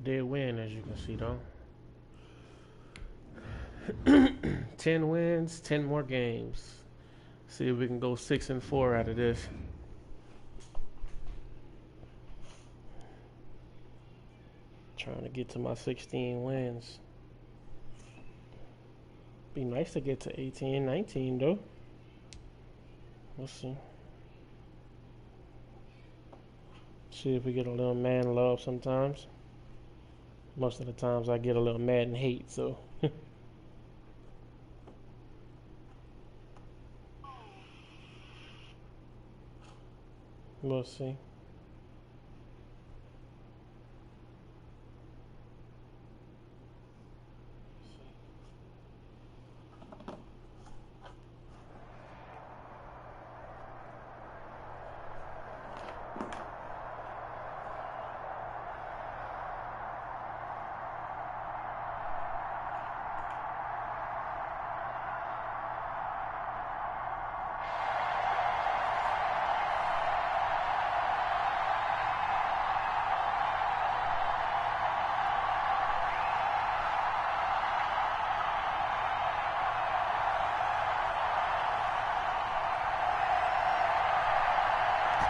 did win, as you can see, though. 10 wins, 10 more games. See if we can go 6-4 out of this. Trying to get to my 16 wins. Be nice to get to 18, 19, though. We'll see. See if we get a little man love sometimes. Most of the times I get a little mad and hate, so. We'll see.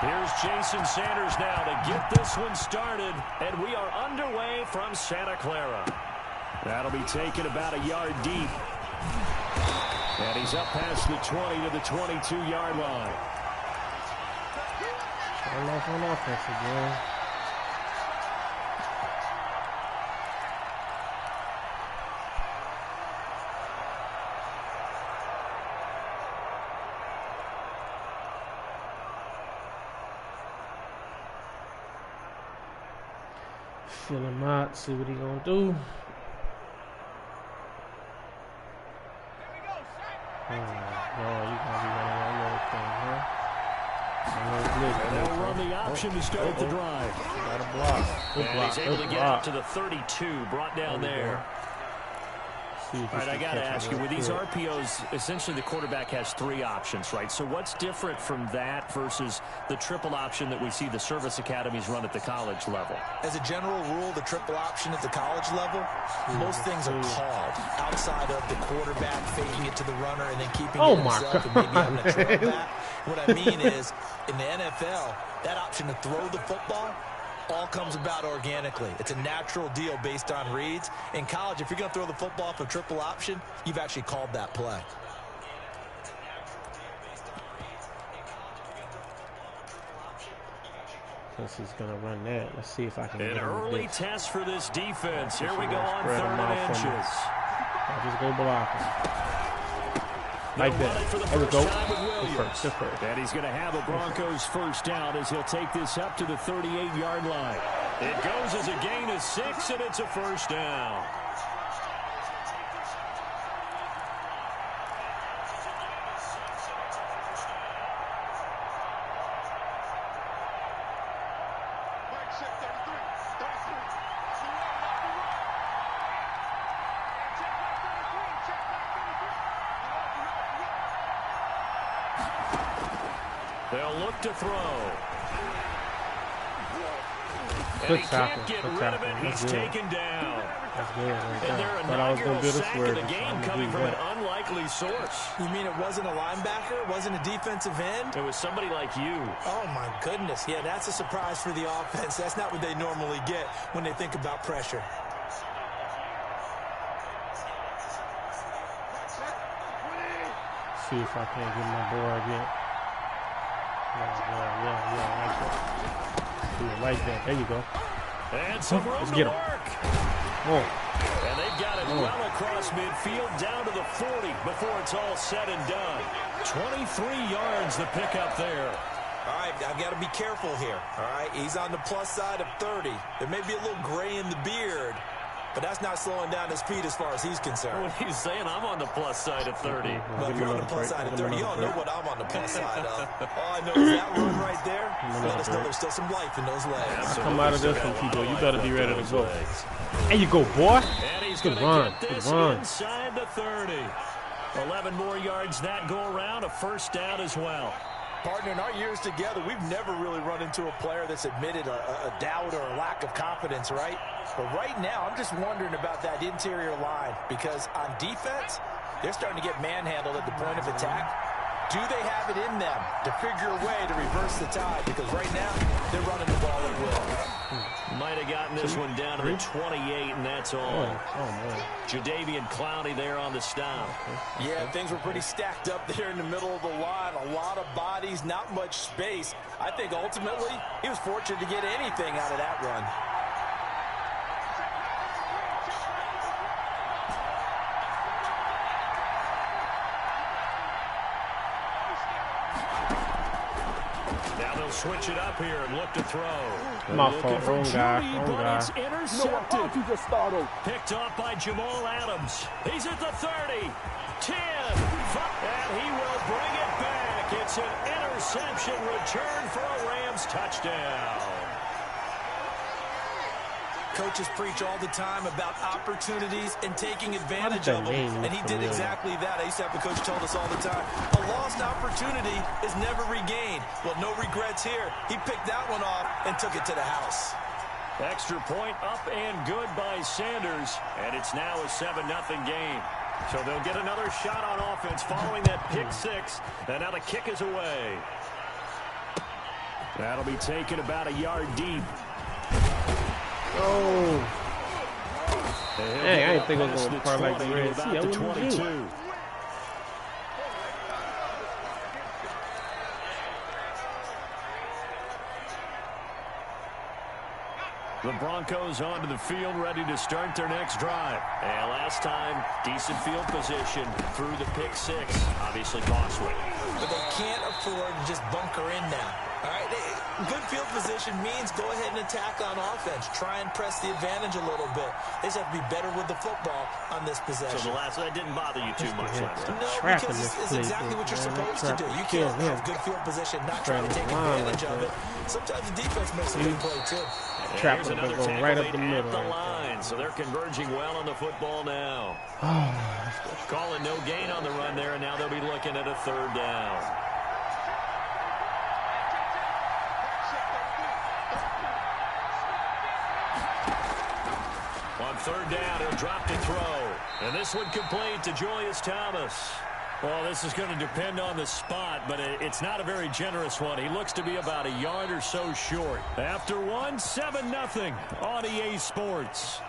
Here's Jason Sanders now to get this one started, and we are underway from Santa Clara. That'll be taken about a yard deep. And he's up past the 20 to the 22-yard line. Starting off on offense again. Fill him out, see what he gonna do. Oh, you gonna be running that little thing, huh? And they'll run the option to start the drive. Got a block. Good block. He's able to get out to the 32, brought down there. All right, I got to ask you, with these RPOs, essentially the quarterback has 3 options, right? So what's different from that versus the triple option that we see the service academies run at the college level? As a general rule, the triple option at the college level, most things are called outside of the quarterback faking it to the runner and then keeping it himself and maybe having a trail back. What I mean is, in the NFL, that option to throw the football all comes about organically. It's a natural deal based on reads. In college, if you're going to throw the football for triple option, you've actually called that play. Since he's going to run that, let's see if I can An get him early test for this defense. Here we go on 3rd inches. I'll just go blocking. Like that. There we go. Good first. And he's going to have a Broncos first down as he'll take this up to the 38-yard line. It goes as a gain of 6, and it's a first down. They'll look to throw. Good and he tackle. can't get Good rid tackle. of it. That's He's good. taken down. That's good. And they're Thought I was going to do this sack word. of the game coming from an unlikely source. You mean it wasn't a linebacker? It wasn't a defensive end? It was somebody like you. Oh, my goodness. Yeah, that's a surprise for the offense. That's not what they normally get when they think about pressure. See if I can't get my boy again. Yeah, like that. Do it like that. There you go. And some room Let's to get him. work. Oh. And they've got it well across midfield down to the 40 before it's all said and done. 23 yards the pickup there. All right, I've got to be careful here. All right, he's on the plus side of 30. There may be a little gray in the beard, but that's not slowing down his speed as far as he's concerned. What he's saying, I'm on the plus side of 30. Well, if you're on the plus side of 30, you don't know what I'm on the plus side of. All I know is that run right there. Let us know there's still some life in those legs. Come out of this one, people. You better be ready to go. There you go, boy. And he's Good going run. to get this Good run. inside the 30. 11 more yards that go around, a first down as well. Partner, in our years together, we've never really run into a player that's admitted a doubt or a lack of confidence, right? But right now, I'm just wondering about that interior line because on defense, they're starting to get manhandled at the point of attack. Do they have it in them to figure a way to reverse the tide? Because right now, they're running the ball at will. Might have gotten this one down to the 28, and that's all. Oh, man. Jadeveon Clowney there on the stop. Yeah, things were pretty stacked up there in the middle of the line. A lot of bodies, not much space. I think ultimately, he was fortunate to get anything out of that run. Switch it up here and look to throw. My fault, wrong guy. It's intercepted. Picked off by Jamal Adams. He's at the 30, 10, and he will bring it back. It's an interception return for a Rams touchdown. Coaches preach all the time about opportunities and taking advantage of them, and he did exactly that. I used to have a coach told us all the time, a lost opportunity is never regained. Well, no regrets here. He picked that one off and took it to the house. Extra point up and good by Sanders, and it's now a 7-0 game. So they'll get another shot on offense following that pick six, and now the kick is away. That'll be taken about a yard deep. Oh. Hey, I didn't think I was going to part like the Red Sea. I wouldn't 22. The Broncos onto the field, ready to start their next drive. And last time, decent field position through the pick six. Obviously costly. But they can't afford to just bunker in now. All right, good field position means go ahead and attack on offense. Try and press the advantage a little bit. They just have to be better with the football on this possession. So that didn't bother you too much last time? No, because it's exactly what you're supposed to do. You can't have good field position, not trying to take advantage of it. Sometimes the defense makes a big play, too. There's another tackle right up the middle. At the line, so they're converging well on the football now. Calling no gain on the run there, and now they'll be looking at a third down. On third down, he'll drop to throw. And this one complete to Julius Thomas. Well, this is going to depend on the spot, but it's not a very generous one. He looks to be about a yard or so short. After one, 7-0 on EA Sports.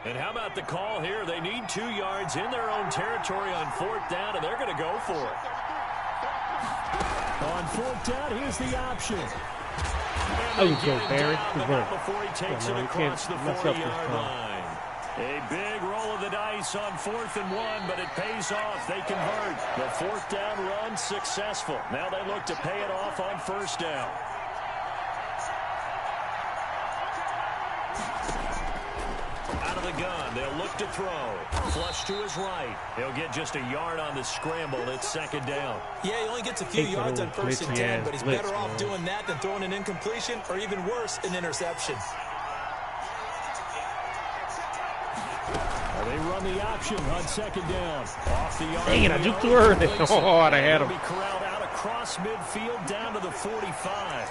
And how about the call here? They need 2 yards in their own territory on fourth down, and they're going to go for it. On fourth down, here's the option. Oh, you go, Barry. Before he takes it across the 40-yard line. A big roll of the dice on 4th and 1, but it pays off. They convert. The fourth down run successful. Now they look to pay it off on first down. Out of the gun, they'll look to throw. Flush to his right. He'll get just a yard on the scramble. It's second down. Yeah, he only gets a few yards on 1st and 10, but he's better off doing that than throwing an incompletion or even worse, an interception. They run the option on second down. Off the arm. Dang it, I just threw her. Oh, I had him. Be corralled out across midfield down to the 45.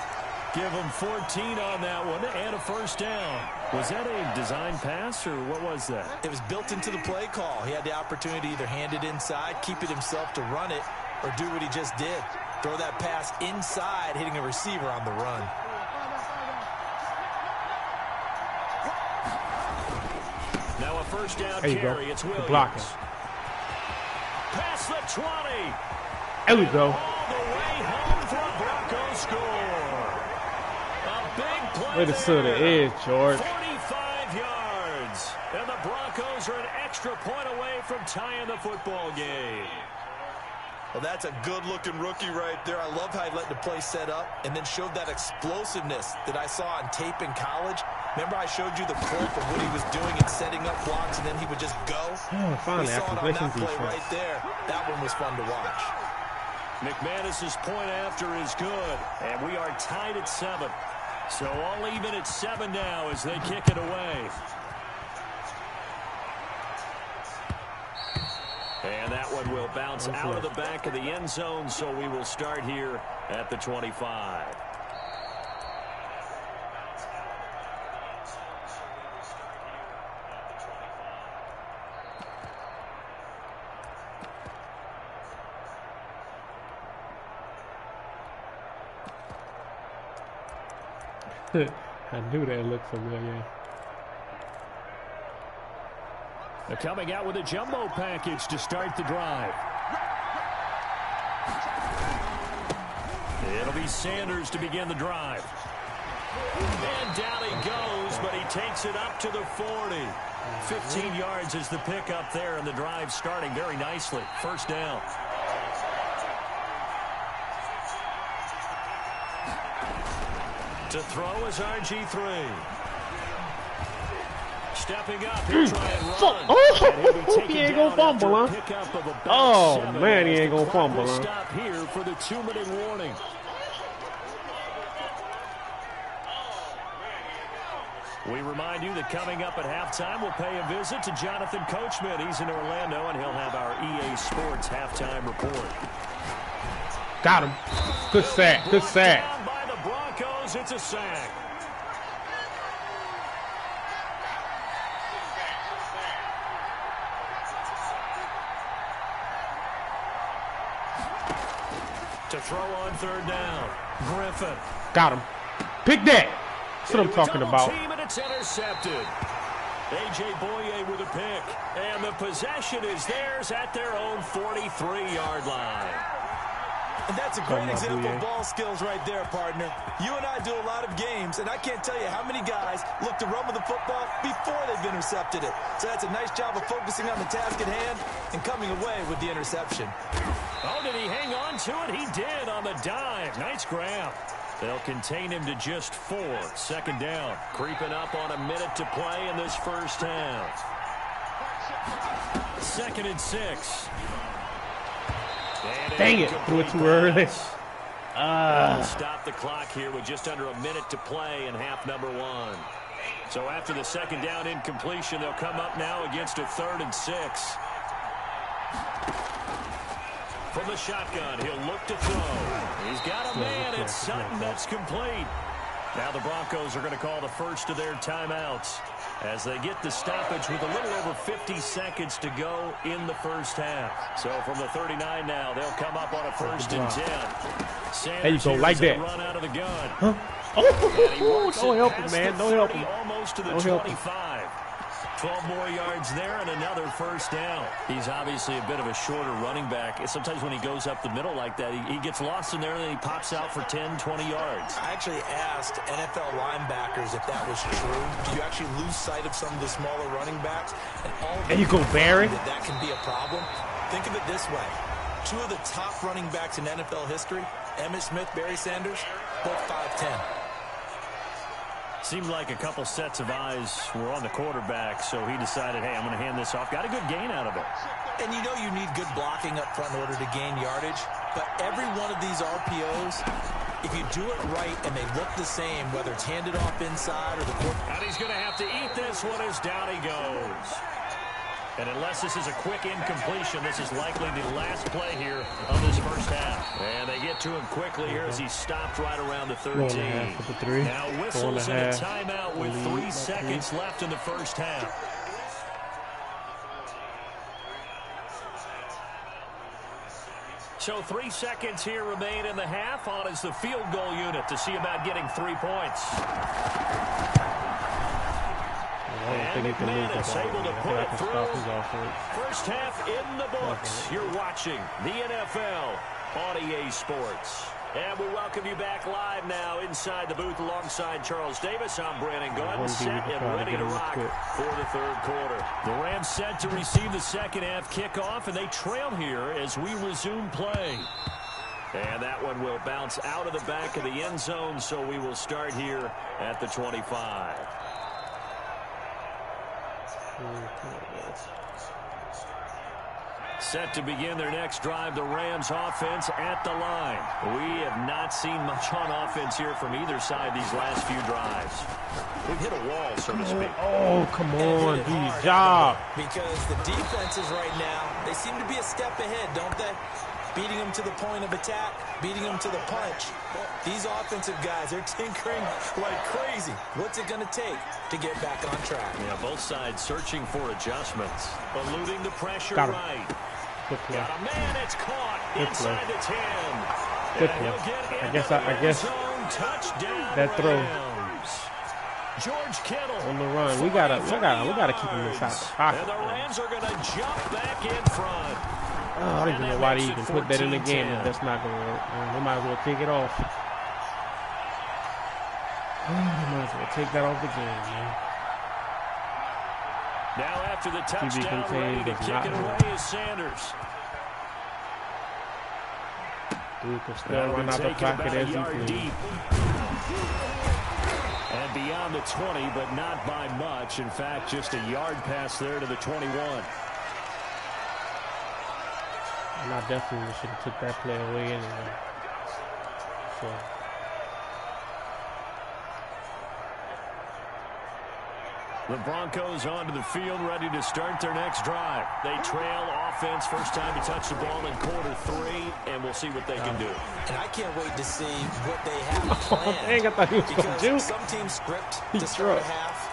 Give him 14 on that one and a first down. Was that a design pass or what was that? It was built into the play call. He had the opportunity to either hand it inside, keep it himself to run it, or do what he just did. Throw that pass inside, hitting a receiver on the run. Now a first down carry. It's Williams. Blocking. Past the 20. There we go. All the way home for a Broncos score. A big play. Way to sit the edge, George. 45 yards. And the Broncos are an extra point away from tying the football game. Well, that's a good-looking rookie right there. I love how he let the play set up and then showed that explosiveness that I saw on tape in college. Remember I showed you the clip of what he was doing and setting up blocks, and then he would just go? Oh, finally, we saw it on that play right there. That one was fun to watch. McManus's point after is good, and we are tied at 7. So all even at 7 now as they kick it away. And that one will bounce out of the back of the end zone, so we will start here at the 25. I knew that looked familiar. They're coming out with a jumbo package to start the drive. It'll be Sanders to begin the drive. And down he goes, but he takes it up to the 40. 15 yards is the pickup there, and the drive starting very nicely. First down. To throw is RG3. Stepping up, he'll try and run. Oh, he ain't gonna fumble, huh? Oh, man, he ain't gonna fumble, huh? Stop here for the 2-minute warning. We remind you that coming up at halftime, we'll pay a visit to Jonathan Coachman. He's in Orlando, and he'll have our EA Sports halftime report. Got him. Good sack. Good sack. By the Broncos, it's a sack. To throw on third down, Griffin. Got him. Pick that. That's what I'm talking about. Team and it's intercepted. A.J. Boye with a pick. And the possession is theirs at their own 43-yard line. And that's a great example of ball skills right there, partner. You and I do a lot of games, and I can't tell you how many guys look to run with the football before they've intercepted it. So that's a nice job of focusing on the task at hand and coming away with the interception. Oh, did he hang on to it? He did on the dive. Nice grab. They'll contain him to just 4. Second down. Creeping up on a minute to play in this first half. 2nd and 6. Dang it. Threw it too early. Stop the clock here with just under a minute to play in half number 1. So after the second down incompletion, they'll come up now against a 3rd and 6. From the shotgun, he'll look to throw. He's got a man at Sutton. That's complete. Now the Broncos are going to call the first of their timeouts as they get the stoppage with a little over 50 seconds to go in the first half. So from the 39 now, they'll come up on a 1st and 10. Sanders there you go, like that. Run out of the gun. Huh? Oh, don't help him, man. Don't help him. Almost to the 25. 12 more yards there and another first down. He's obviously a bit of a shorter running back. Sometimes when he goes up the middle like that, he gets lost in there and then he pops out for 10, 20 yards. I actually asked NFL linebackers if that was true. Do you actually lose sight of some of the smaller running backs? And all there you go, Barry. That can be a problem. Think of it this way. 2 of the top running backs in NFL history, Emmitt Smith, Barry Sanders, both 5'10". Seemed like a couple sets of eyes were on the quarterback, so he decided, hey, I'm going to hand this off. Got a good gain out of it. And you know you need good blocking up front in order to gain yardage, but every one of these RPOs, if you do it right and they look the same, whether it's handed off inside or the quarterback. And he's going to have to eat this one as down he goes. And unless this is a quick incompletion, this is likely the last play here of this first half. And they get to him quickly here as he stopped right around the 13. Now whistles and a timeout with 3 seconds left in the first half. So 3 seconds here remain in the half. On is the field goal unit to see about getting 3 points. And McManus able to put it through. First half in the books. You're watching the NFL on EA Sports. And we welcome you back live now inside the booth alongside Charles Davis. I'm Brandon Gunn, set and ready to rock for the third quarter. The Rams set to receive the second half kickoff, and they trail here as we resume play. And that one will bounce out of the back of the end zone, so we will start here at the 25. Set to begin their next drive, the Rams offense at the line. We have not seen much on offense here from either side these last few drives. We've hit a wall, so to speak. Oh, come on, do your job. Because the defenses right now, they seem to be a step ahead, don't they? Beating them to the point of attack, beating them to the punch. These offensive guys, they're tinkering like crazy. What's it going to take to get back on track? Yeah, both sides searching for adjustments, eluding the pressure right. Got a man, it's caught inside the 10. Good play. I guess that throw. George Kittle on the run. We gotta keep him inside the pocket. And the Rams are going to jump back in front. I don't even know why they even put that in the game if that's not going to work. They might as well take it off. They might as well take that off the game, man. Now after the touchdown, ready to kick it away is Sanders. Dude can still run out the pocket as he please. And beyond the 20, but not by much. In fact, just a yard pass there to the 21. And I definitely should have took that play away anyway. So. The Broncos onto the field, ready to start their next drive. They trail offense, first time to touch the ball in quarter 3, and we'll see what they can do. And I can't wait to see what they have planned. Dang, I thought he was going to juke. Some teams script to start a half.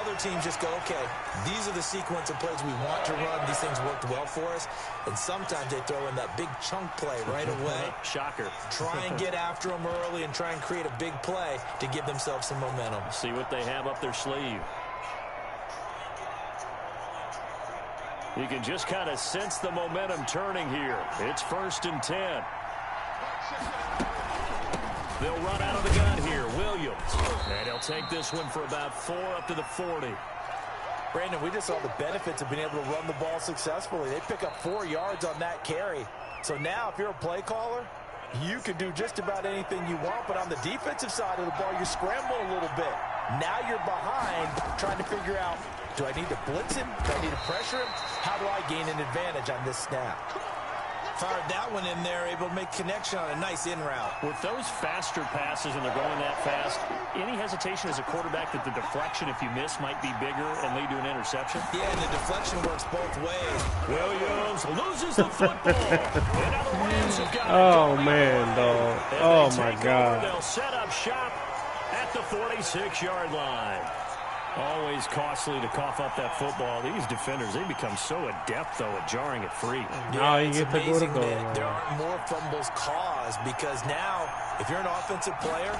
Other teams just go, okay, these are the sequence of plays we want to run. These things worked well for us. And sometimes they throw in that big chunk play right away. Shocker. Try and get after them early and try and create a big play to give themselves some momentum. See what they have up their sleeve. You can just kind of sense the momentum turning here. It's 1st and 10. They'll run out of the gun here. Williams. And he'll take this one for about 4 up to the 40. Brandon, we just saw the benefits of being able to run the ball successfully. They pick up 4 yards on that carry. So now if you're a play caller, you can do just about anything you want. But on the defensive side of the ball, you're scrambling a little bit. Now you're behind trying to figure out, do I need to blitz him? Do I need to pressure him? How do I gain an advantage on this snap? Fired that one in there, able to make connection on a nice in route. With those faster passes and they're going that fast, any hesitation as a quarterback that the deflection, if you miss, might be bigger and lead to an interception? Yeah, and the deflection works both ways. Williams loses the football. And now the Rams have got oh, man, dog. Oh, my God. They'll set up shop at the 46-yard line. Always costly to cough up that football. These defenders, they become so adept, though, at jarring it free. Yeah, you get to go to goal. There aren't more fumbles caused because now, if you're an offensive player,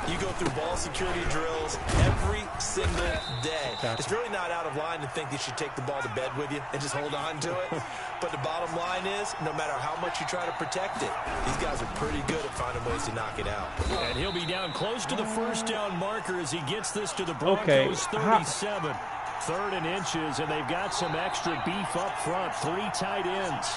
you go through ball security drills every single day. Gotcha. It's really not out of line to think you should take the ball to bed with you and just hold on to it. But the bottom line is, no matter how much you try to protect it, these guys are pretty good at finding ways to knock it out. And he'll be down close to the first down marker as he gets this to the Broncos 37. 3rd and inches, and they've got some extra beef up front. 3 tight ends.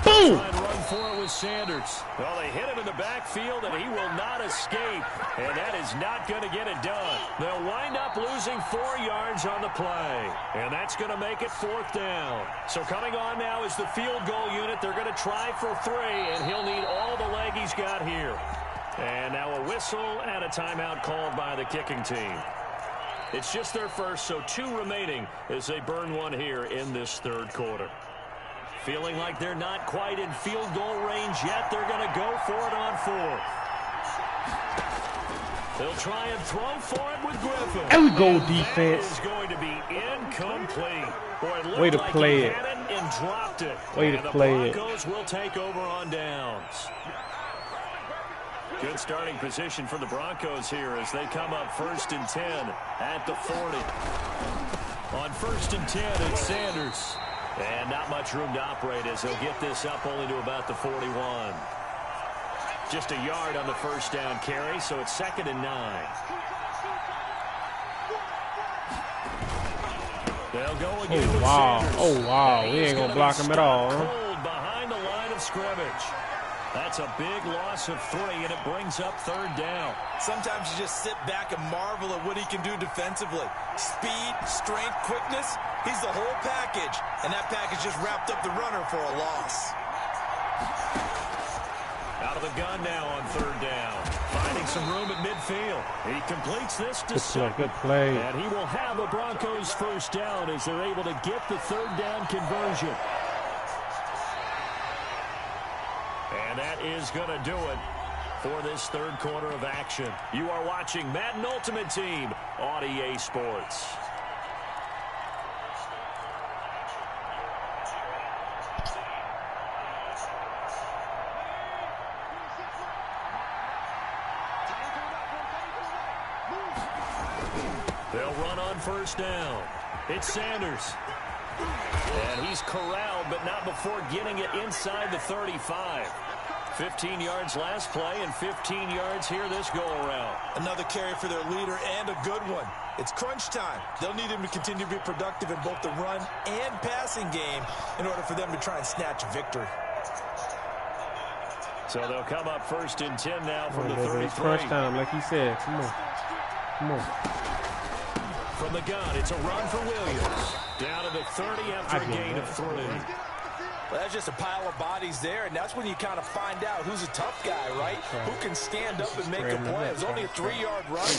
Boom! Try and run for it with Sanders. Well, they hit him in the backfield, and he will not escape. And that is not going to get it done. They'll wind up losing 4 yards on the play. And that's going to make it 4th down. So coming on now is the field goal unit. They're going to try for 3, and he'll need all the leg he's got here. And now a whistle and a timeout called by the kicking team. It's just their first, so 2 remaining as they burn one here in this 3rd quarter. Feeling like they're not quite in field goal range yet. They're going to go for it on 4th. They'll try and throw for it with Griffin. There we go, defense. That is going to be incomplete. Boy, it way to like play it. Had it and dropped it. Way to play it. The Broncos will take over on downs. Good starting position for the Broncos here as they come up 1st and 10 at the 40. On 1st and 10, it's Sanders. And not much room to operate as he'll get this up only to about the 41. Just a yard on the first down carry, so it's 2nd and 9. They'll go again with Sanders. Oh, wow. We ain't going to block him at all. Huh? Behind the line of scrimmage. That's a big loss of 3, and it brings up 3rd down. Sometimes you just sit back and marvel at what he can do defensively. Speed, strength, quickness, he's the whole package. And that package just wrapped up the runner for a loss. Out of the gun now on 3rd down. Finding some room at midfield. He completes this to Sutton. Good play. And he will have a Broncos first down as they're able to get the third down conversion. And that is going to do it for this third quarter of action. You are watching Madden Ultimate Team on EA Sports. They'll run on first down. It's Sanders. And he's corralled, but not before getting it inside the 35. 15 yards last play and 15 yards here this go-around. Another carry for their leader and a good one. It's crunch time. They'll need him to continue to be productive in both the run and passing game in order for them to try and snatch a victory. So they'll come up first and 10 now from the 33. Crunch time, like he said. Come on. Come on. From the gun, it's a run for Williams. Down to the 30 after a gain of 3. Well, that's just a pile of bodies there, and that's when you kind of find out who's a tough guy, right? Who can stand up and make a play. It was only a 3-yard run,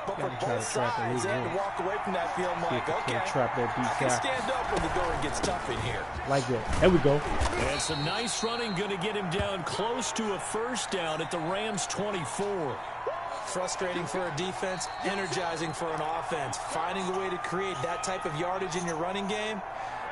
but for both sides, they had to walk away from that feeling like, okay, I can stand up when the going gets tough in here. Like that. There we go. And some nice running, going to get him down close to a first down at the Rams' 24. Frustrating for a defense, energizing for an offense. Finding a way to create that type of yardage in your running game,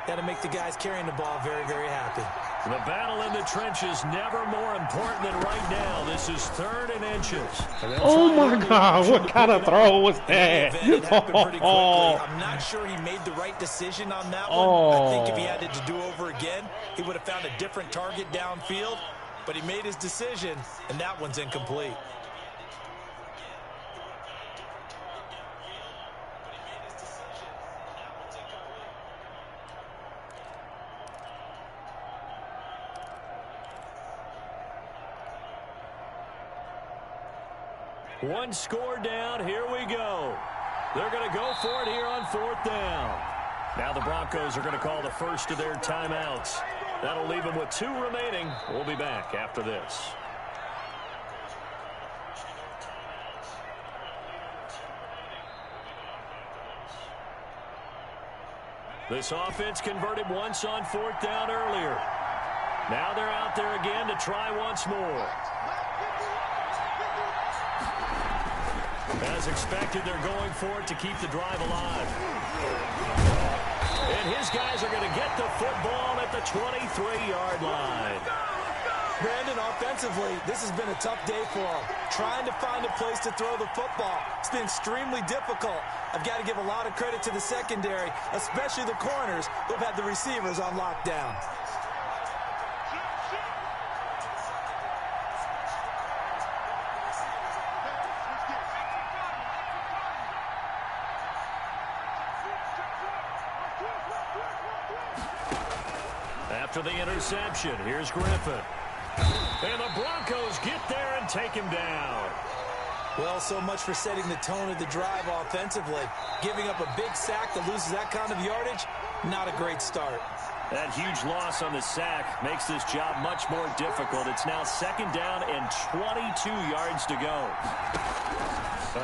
that'll make the guys carrying the ball very, very happy. The battle in the trenches never more important than right now. This is 3rd and inches. Oh, my God. What kind of throw was that? It happened pretty quickly. I'm not sure he made the right decision on that one. I think if he had it to do over again, he would have found a different target downfield. But he made his decision, and that one's incomplete. One score down. Here we go. They're going to go for it here on 4th down. Now the Broncos are going to call the first of their timeouts. That'll leave them with 2 remaining. We'll be back after this. This offense converted once on 4th down earlier. Now they're out there again to try once more. As expected, they're going for it to keep the drive alive. And his guys are going to get the football at the 23-yard line. Brandon, offensively, this has been a tough day for him. Trying to find a place to throw the football. It's been extremely difficult. I've got to give a lot of credit to the secondary, especially the corners who've had the receivers on lockdown. After the interception, here's Griffin. And the Broncos get there and take him down. Well, so much for setting the tone of the drive offensively. Giving up a big sack that loses that kind of yardage, not a great start. That huge loss on the sack makes this job much more difficult. It's now 2nd down and 22 yards to go.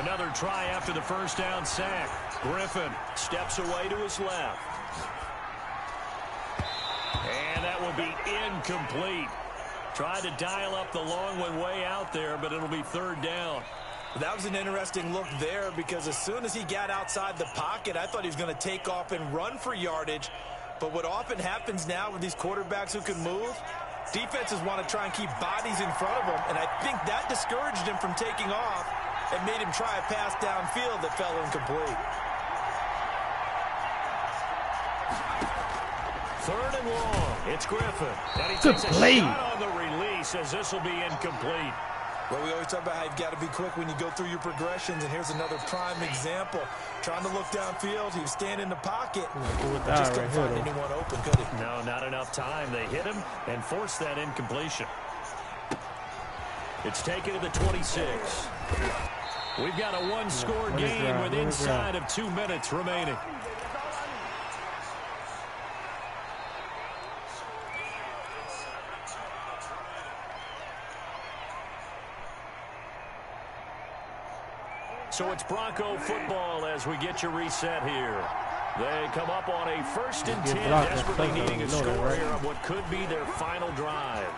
Another try after the first down sack. Griffin steps away to his left. And that will be incomplete. Tried to dial up the long one way out there, but it'll be 3rd down. That was an interesting look there because as soon as he got outside the pocket, I thought he was going to take off and run for yardage. But what often happens now with these quarterbacks who can move, defenses want to try and keep bodies in front of them, and I think that discouraged him from taking off and made him try a pass downfield that fell incomplete. 3rd and long. It's Griffin. And he takes a shot on the release as this will be incomplete. Well, we always talk about how you've got to be quick when you go through your progressions, and here's another prime example. Trying to look downfield, he was standing in the pocket. Just couldn't find anyone open, could he? No, not enough time. They hit him and forced that incompletion. It's taken to the 26. We've got a one-score game with inside of 2 minutes remaining. So it's Bronco football as we get you reset here. They come up on a 1st and 10, desperately needing a score here on what could be their final drive.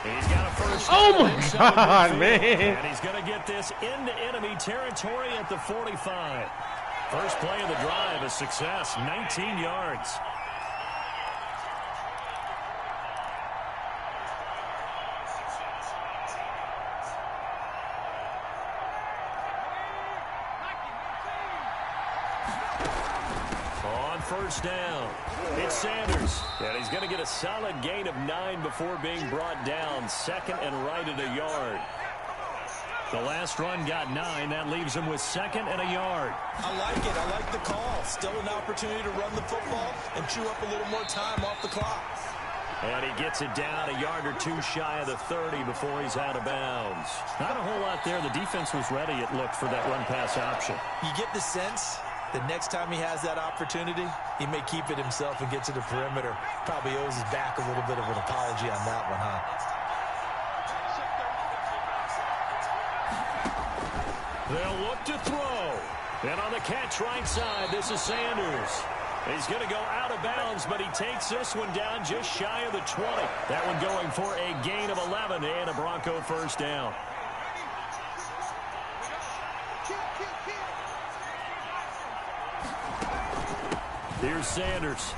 He's got a first. Oh my God, man! And he's going to get this into enemy territory at the 45. First play of the drive, a success, 19 yards. First down. It's Sanders. And he's going to get a solid gain of 9 before being brought down. 2nd and right at a yard. The last run got 9. That leaves him with 2nd and a yard. I like it. I like the call. Still an opportunity to run the football and chew up a little more time off the clock. And he gets it down a yard or two shy of the 30 before he's out of bounds. Not a whole lot there. The defense was ready, it looked, for that run-pass option. You get the sense the next time he has that opportunity, he may keep it himself and get to the perimeter. Probably owes his back a little bit of an apology on that one, huh? They'll look to throw. And on the catch right side, this is Sanders. He's going to go out of bounds, but he takes this one down just shy of the 20. That one going for a gain of 11 and a Bronco first down. Here's Sanders.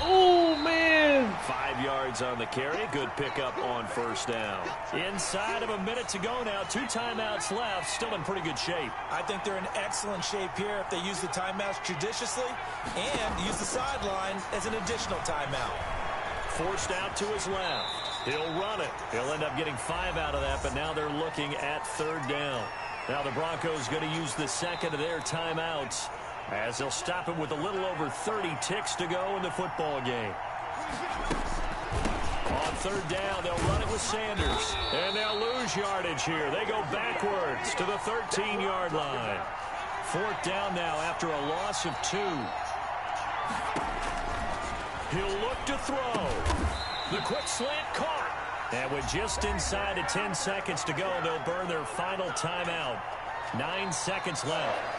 Oh, man. 5 yards on the carry. Good pickup on first down. Inside of a minute to go now. 2 timeouts left. Still in pretty good shape. I think they're in excellent shape here if they use the timeouts judiciously and use the sideline as an additional timeout. Forced out to his left. He'll run it. He'll end up getting 5 out of that, but now they're looking at 3rd down. Now the Broncos going to use the 2nd of their timeouts, as they'll stop it with a little over 30 ticks to go in the football game. On 3rd down, they'll run it with Sanders. And they'll lose yardage here. They go backwards to the 13-yard line. 4th down now after a loss of 2. He'll look to throw. The quick slant caught. And with just inside of 10 seconds to go, they'll burn their final timeout. 9 seconds left.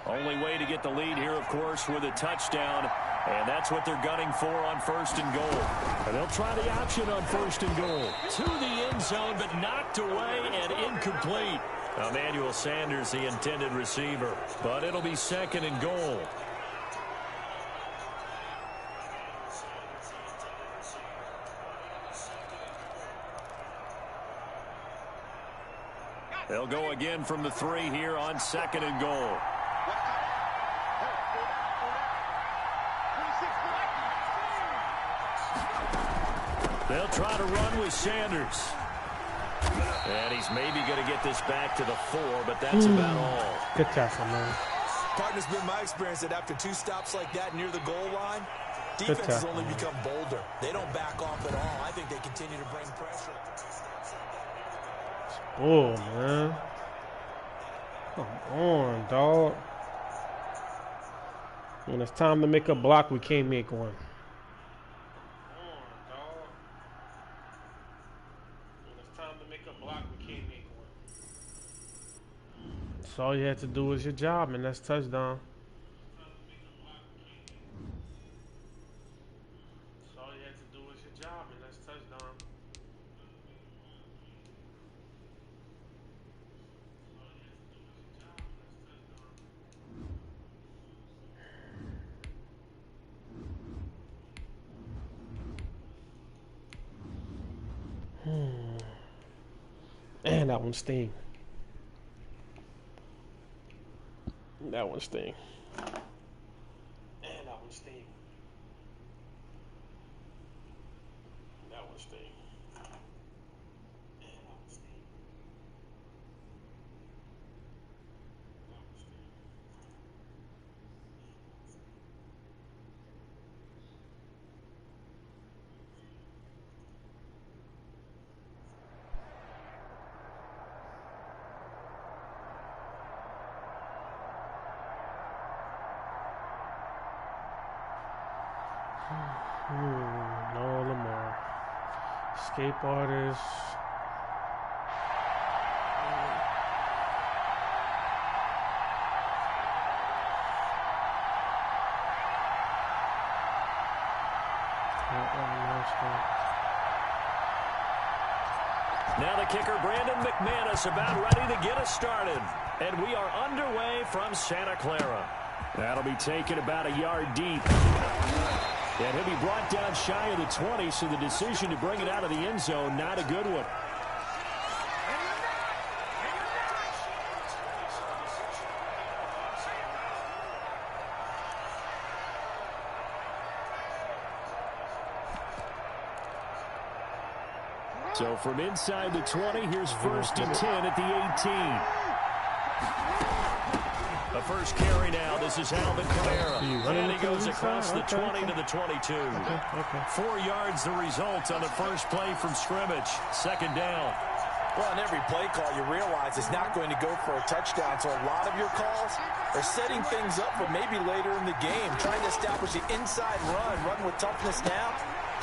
Only way to get the lead here, of course, with a touchdown. And that's what they're gunning for on 1st and goal. And they'll try the option on 1st and goal. To the end zone, but knocked away and incomplete. Emmanuel Sanders, the intended receiver. But it'll be 2nd and goal. They'll go again from the 3 here on 2nd and goal. They'll try to run with Sanders. And he's maybe going to get this back to the 4, but that's about all. Good tackle, man. Partner's been my experience that after 2 stops like that near the goal line, defense has only become bolder. They don't back off at all. I think they continue to bring pressure. Oh, man. Come on, dog. When it's time to make a block, we can't make one. So all you had to do was your job, and that's touchdown. So all you had to do was your job, and that's touchdown. And that one sting. That one sting. And that one sting. That one sting. And that one sting. That one sting. No Lamar. Escape artist. Now the kicker, Brandon McManus, about ready to get us started. And we are underway from Santa Clara. That'll be taken about a yard deep. And he'll be brought down shy of the 20, so the decision to bring it out of the end zone, not a good one. So from inside the 20, here's 1st and 10 at the 18. The first carry now. This is Alvin Kamara. And he goes across the 20 to the 22. 4 yards the result on the first play from scrimmage. 2nd down. Well, on every play call, you realize it's not going to go for a touchdown. So a lot of your calls are setting things up for maybe later in the game, trying to establish the inside run with toughness now.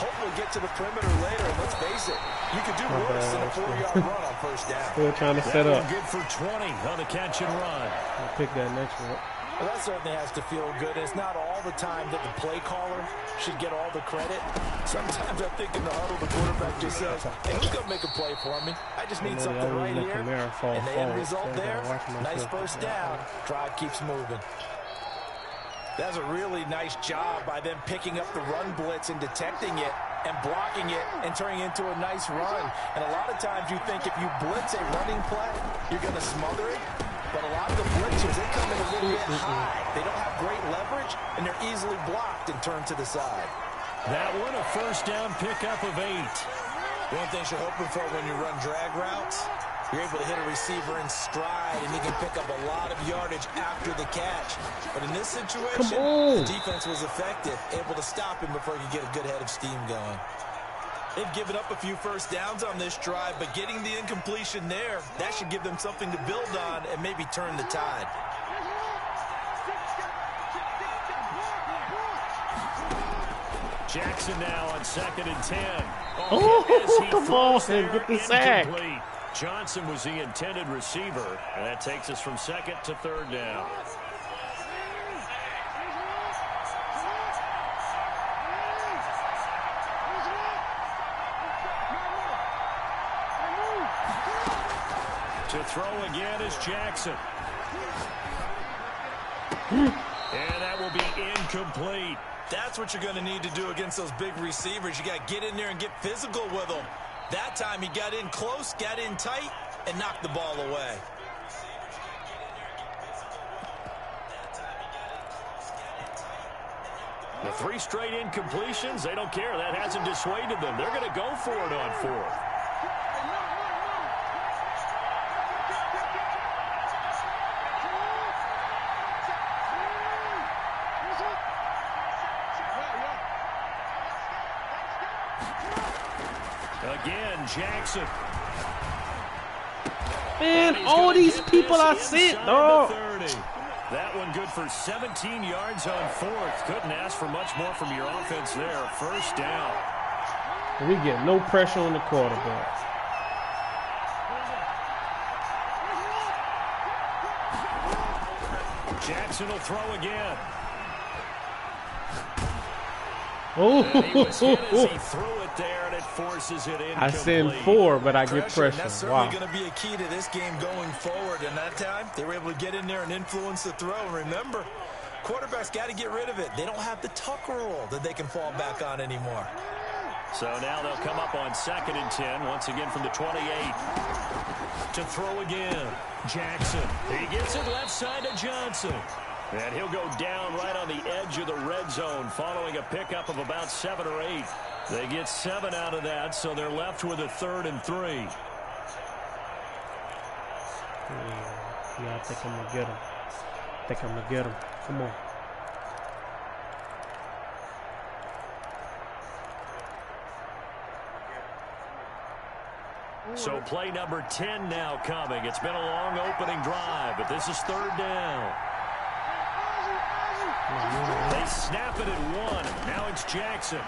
Hopefully get to the perimeter later. And let's face it, you could do worse than a 4-yard run on 1st down. Still trying to set up. Good for 20 on the catch and run. I'll pick that next one. Well, that certainly has to feel good. It's not all the time that the play caller should get all the credit. Sometimes I think in the huddle, the quarterback just says, hey, who's going to make a play for me? I just need something right here. And the end result there, nice 1st down. Drive keeps moving. That's a really nice job by them picking up the run blitz and detecting it and blocking it and turning it into a nice run. And a lot of times you think if you blitz a running play, you're going to smother it. But a lot of the blitzers, they come in a little bit high. They don't have great leverage, and they're easily blocked and turned to the side. That one, a 1st down pickup of 8. One thing you're hoping for when you run drag routes, you're able to hit a receiver in stride, and you can pick up a lot of yardage after the catch. But in this situation, the defense was effective, able to stop him before he could get a good head of steam going. They've given up a few 1st downs on this drive, but getting the incompletion there, that should give them something to build on and maybe turn the tide. Jackson now on 2nd and 10. Come on, get the sack. Johnson was the intended receiver, and that takes us from 2nd to 3rd down. To throw again is Jackson. And that will be incomplete. That's what you're going to need to do against those big receivers. You got to get in there and get physical with them. That time he got in close, got in tight, and knocked the ball away. The 3 straight incompletions, they don't care. That hasn't dissuaded them. They're going to go for it on 4th. Again, Jackson. Man, all these people are sent, dog. That one good for 17 yards on 4th. Couldn't ask for much more from your offense there. 1st down. We get no pressure on the quarterback. Jackson will throw again. Oh, he was hit as he threw it there, and it forces it incomplete. I send 4, but I get pressure. That's certainly going to be a key to this game going forward. And that time, they were able to get in there and influence the throw. And remember, quarterbacks got to get rid of it. They don't have the tuck rule that they can fall back on anymore. So now they'll come up on 2nd and 10, once again from the 28. To throw again, Jackson. He gets it left side to Johnson. And he'll go down right on the edge of the red zone following a pickup of about 7 or 8. They get 7 out of that, so they're left with a 3rd and 3. Yeah, I think I'm going to get him. I think I'm going to get him. Come on. So play number 10 now coming. It's been a long opening drive, but this is 3rd down. They snap it at 1. Now it's Jackson.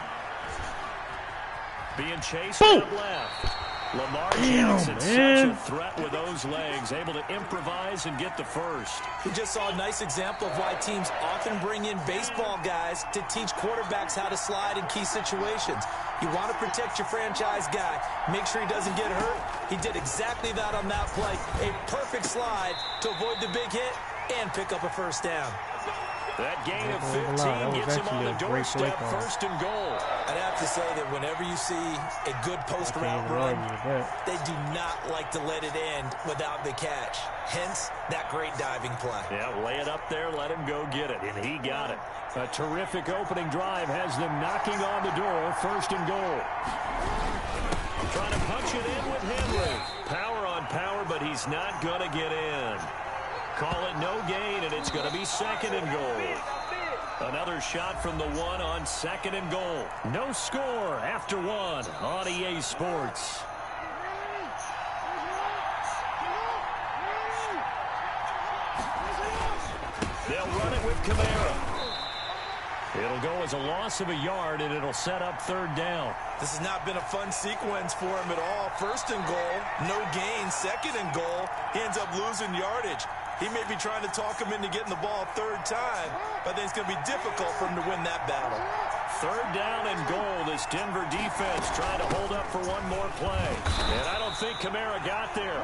Being chased up left. Lamar Jackson, such a threat with those legs, able to improvise and get the first. We just saw a nice example of why teams often bring in baseball guys to teach quarterbacks how to slide in key situations. You want to protect your franchise guy. Make sure he doesn't get hurt. He did exactly that on that play. A perfect slide to avoid the big hit and pick up a first down. That gain of 15 gets him on the doorstep, first and goal. I'd have to say that whenever you see a good post-route run, they do not like to let it end without the catch. Hence, that great diving play. Yeah, lay it up there, let him go get it, and he got it. A terrific opening drive has them knocking on the door, first and goal. Trying to punch it in with Henry. Power on power, but he's not going to get in. Call it no gain, and it's going to be second and goal. Another shot from the 1 on second and goal. No score after 1 on EA Sports. They'll run it with Kamara. It'll go as a loss of a yard, and it'll set up third down. This has not been a fun sequence for him at all. First and goal, no gain. Second and goal, he ends up losing yardage. He may be trying to talk him into getting the ball third time, but I think it's going to be difficult for him to win that battle. Third down and goal. This Denver defense trying to hold up for one more play. And I don't think Kamara got there.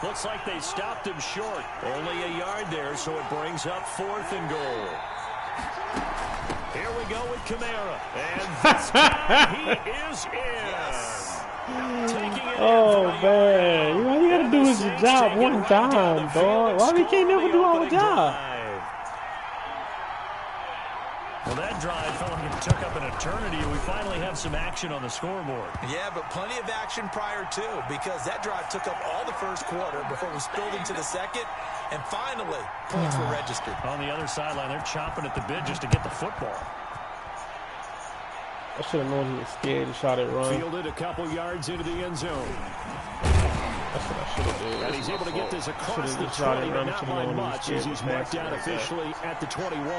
Looks like they stopped him short. Only a yard there, so it brings up fourth and goal. Here we go with Kamara. And this time he is in. Yes. Oh, man. All you got to do is your job one time, dog. Why we can't never do our job? Well, that drive felt like it took up an eternity, and we finally have some action on the scoreboard. Yeah, but plenty of action prior to, because that drive took up all the first quarter before we spilled into the second, and finally, points were registered. On the other sideline, they're chomping at the bit just to get the football. I should have known he was scared and shot it wrong. Fielded a couple yards into the end zone. That's what I should have done. And he's able to get this across the 20, but not by much, as he's marked down officially at the 21.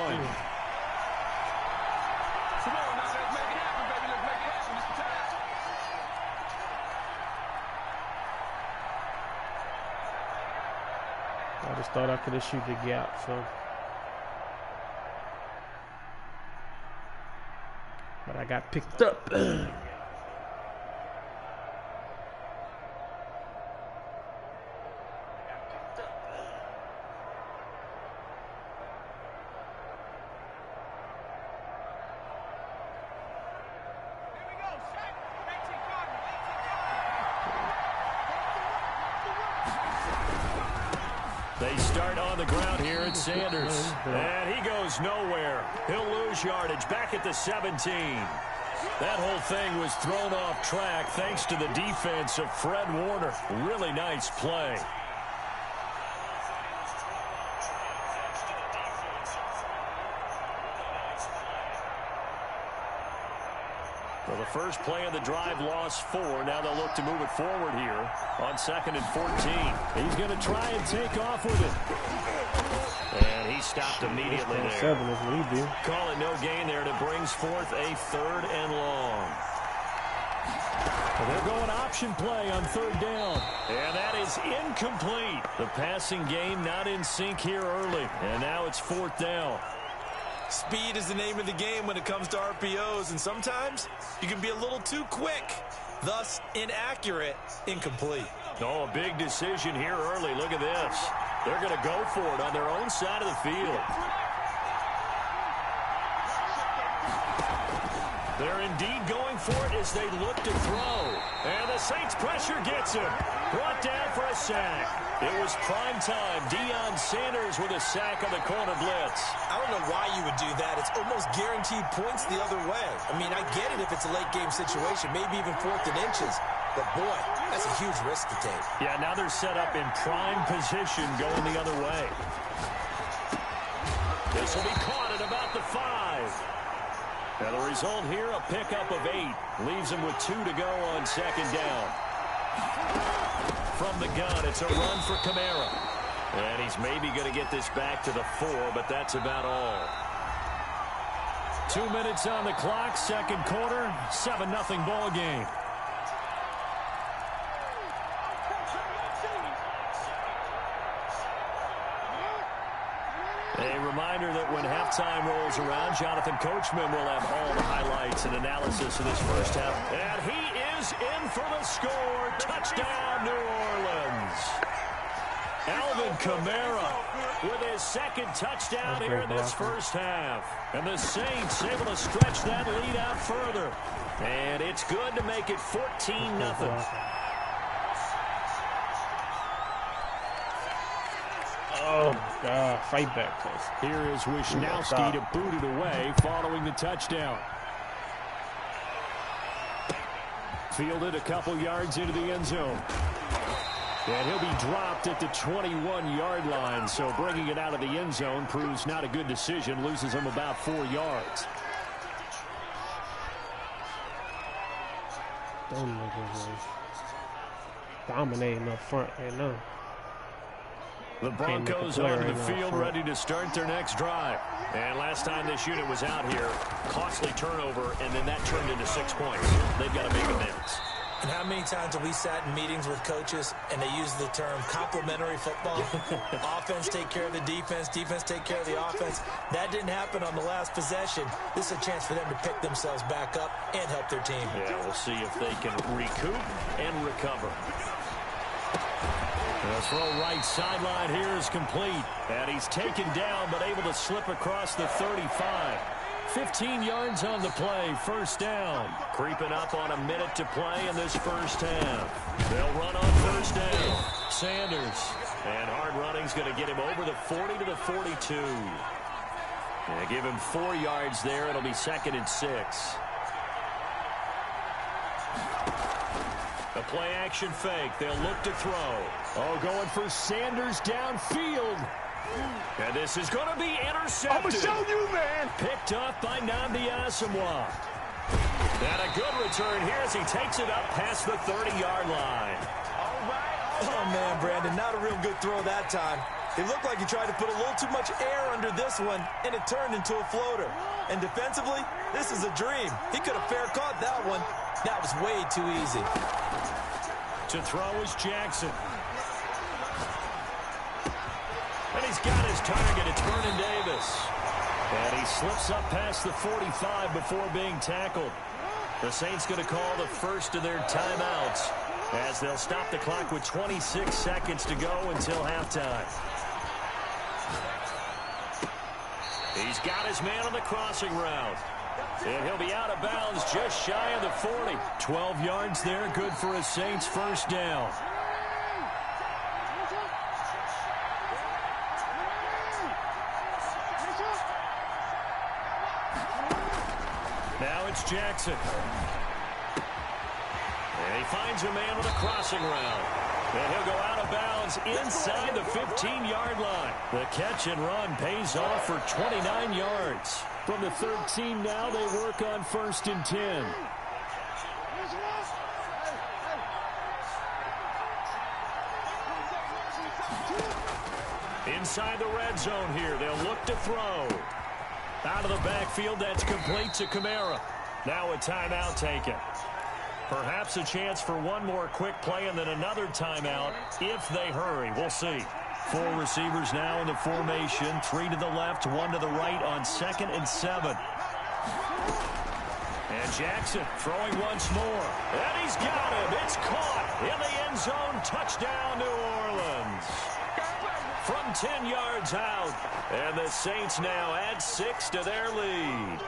I just thought I could have shoot the gap, so. But I got picked up. They start on the ground here at Sanders. And he goes nowhere. He'll lose yardage back at the 17. That whole thing was thrown off track thanks to the defense of Fred Warner. Really nice play. Well, the first play of the drive lost 4. Now they'll look to move it forward here on 2nd and 14. He's going to try and take off with it. And he stopped immediately there. Call it no gain there, and it brings forth a 3rd and long. They're going option play on 3rd down. And that is incomplete. The passing game not in sync here early. And now it's 4th down. Speed is the name of the game when it comes to RPOs, and sometimes you can be a little too quick, thus inaccurate, incomplete. Oh, a big decision here early. Look at this. They're going to go for it on their own side of the field. They're indeed going for it as they look to throw. And the Saints pressure gets him. Brought down for a sack. It was prime time. Deion Sanders with a sack on the corner blitz. I don't know why you would do that. It's almost guaranteed points the other way. I mean, I get it if it's a late game situation, maybe even 4th and inches. But boy, that's a huge risk to take. Yeah, now they're set up in prime position going the other way. This will be caught at about the 5. Now the result here, a pickup of 8. Leaves him with 2 to go on 2nd down. From the gun, it's a run for Kamara. And he's maybe going to get this back to the 4, but that's about all. 2 minutes on the clock, second quarter, 7-0 ball game. A reminder that when halftime rolls around, Jonathan Coachman will have all the highlights and analysis of this first half. And he is in for the score. Touchdown, New Orleans. Alvin Kamara with his second touchdown here in this first half. And the Saints able to stretch that lead out further. And it's good to make it 14-0. Oh, God. Fight back, please. Here is Wisnowski to boot it away following the touchdown. Fielded a couple yards into the end zone. And he'll be dropped at the 21-yard line. So bringing it out of the end zone proves not a good decision. Loses him about 4 yards. Dominating up front right now. The Broncos onto the field ready to start their next drive. And last time this unit was out here, costly turnover, and then that turned into 6 points. They've got to make amends. And how many times have we sat in meetings with coaches and they use the term complementary football? Offense take care of the defense, defense take care of the offense. That didn't happen on the last possession. This is a chance for them to pick themselves back up and help their team. Yeah, we'll see if they can recoup and recover. The throw right sideline here is complete. And he's taken down but able to slip across the 35. 15 yards on the play, first down. Creeping up on a minute to play in this first half. They'll run on first down. Sanders. And hard running's going to get him over the 40 to the 42. They give him 4 yards there. It'll be 2nd and 6. A play action fake. They'll look to throw. Oh, going for Sanders downfield. And this is going to be intercepted. I'm going to show you, man. Picked up by Nnamdi Asomugha. And a good return here as he takes it up past the 30-yard line. Oh, man, Brandon, not a real good throw that time. It looked like he tried to put a little too much air under this one, and it turned into a floater. And defensively, this is a dream. He could have fair caught that one. That was way too easy. To throw is Jackson. And he's got his target. It's Vernon Davis. And he slips up past the 45 before being tackled. The Saints going to call the first of their timeouts as they'll stop the clock with 26 seconds to go until halftime. He's got his man on the crossing route. And he'll be out of bounds just shy of the 40. 12 yards there, good for a Saints first down. Now it's Jackson. And he finds a man with a crossing route. And he'll go out of bounds inside the 15-yard line. The catch and run pays off for 29 yards. From the 13 now, they work on 1st and 10. Inside the red zone here, they'll look to throw. Out of the backfield, that's complete to Kamara. Now a timeout taken. Perhaps a chance for one more quick play and then another timeout if they hurry. We'll see. 4 receivers now in the formation. 3 to the left, 1 to the right on 2nd and 7. And Jackson throwing once more. And he's got him. It's caught in the end zone. Touchdown, New Orleans. From 10 yards out. And the Saints now add 6 to their lead.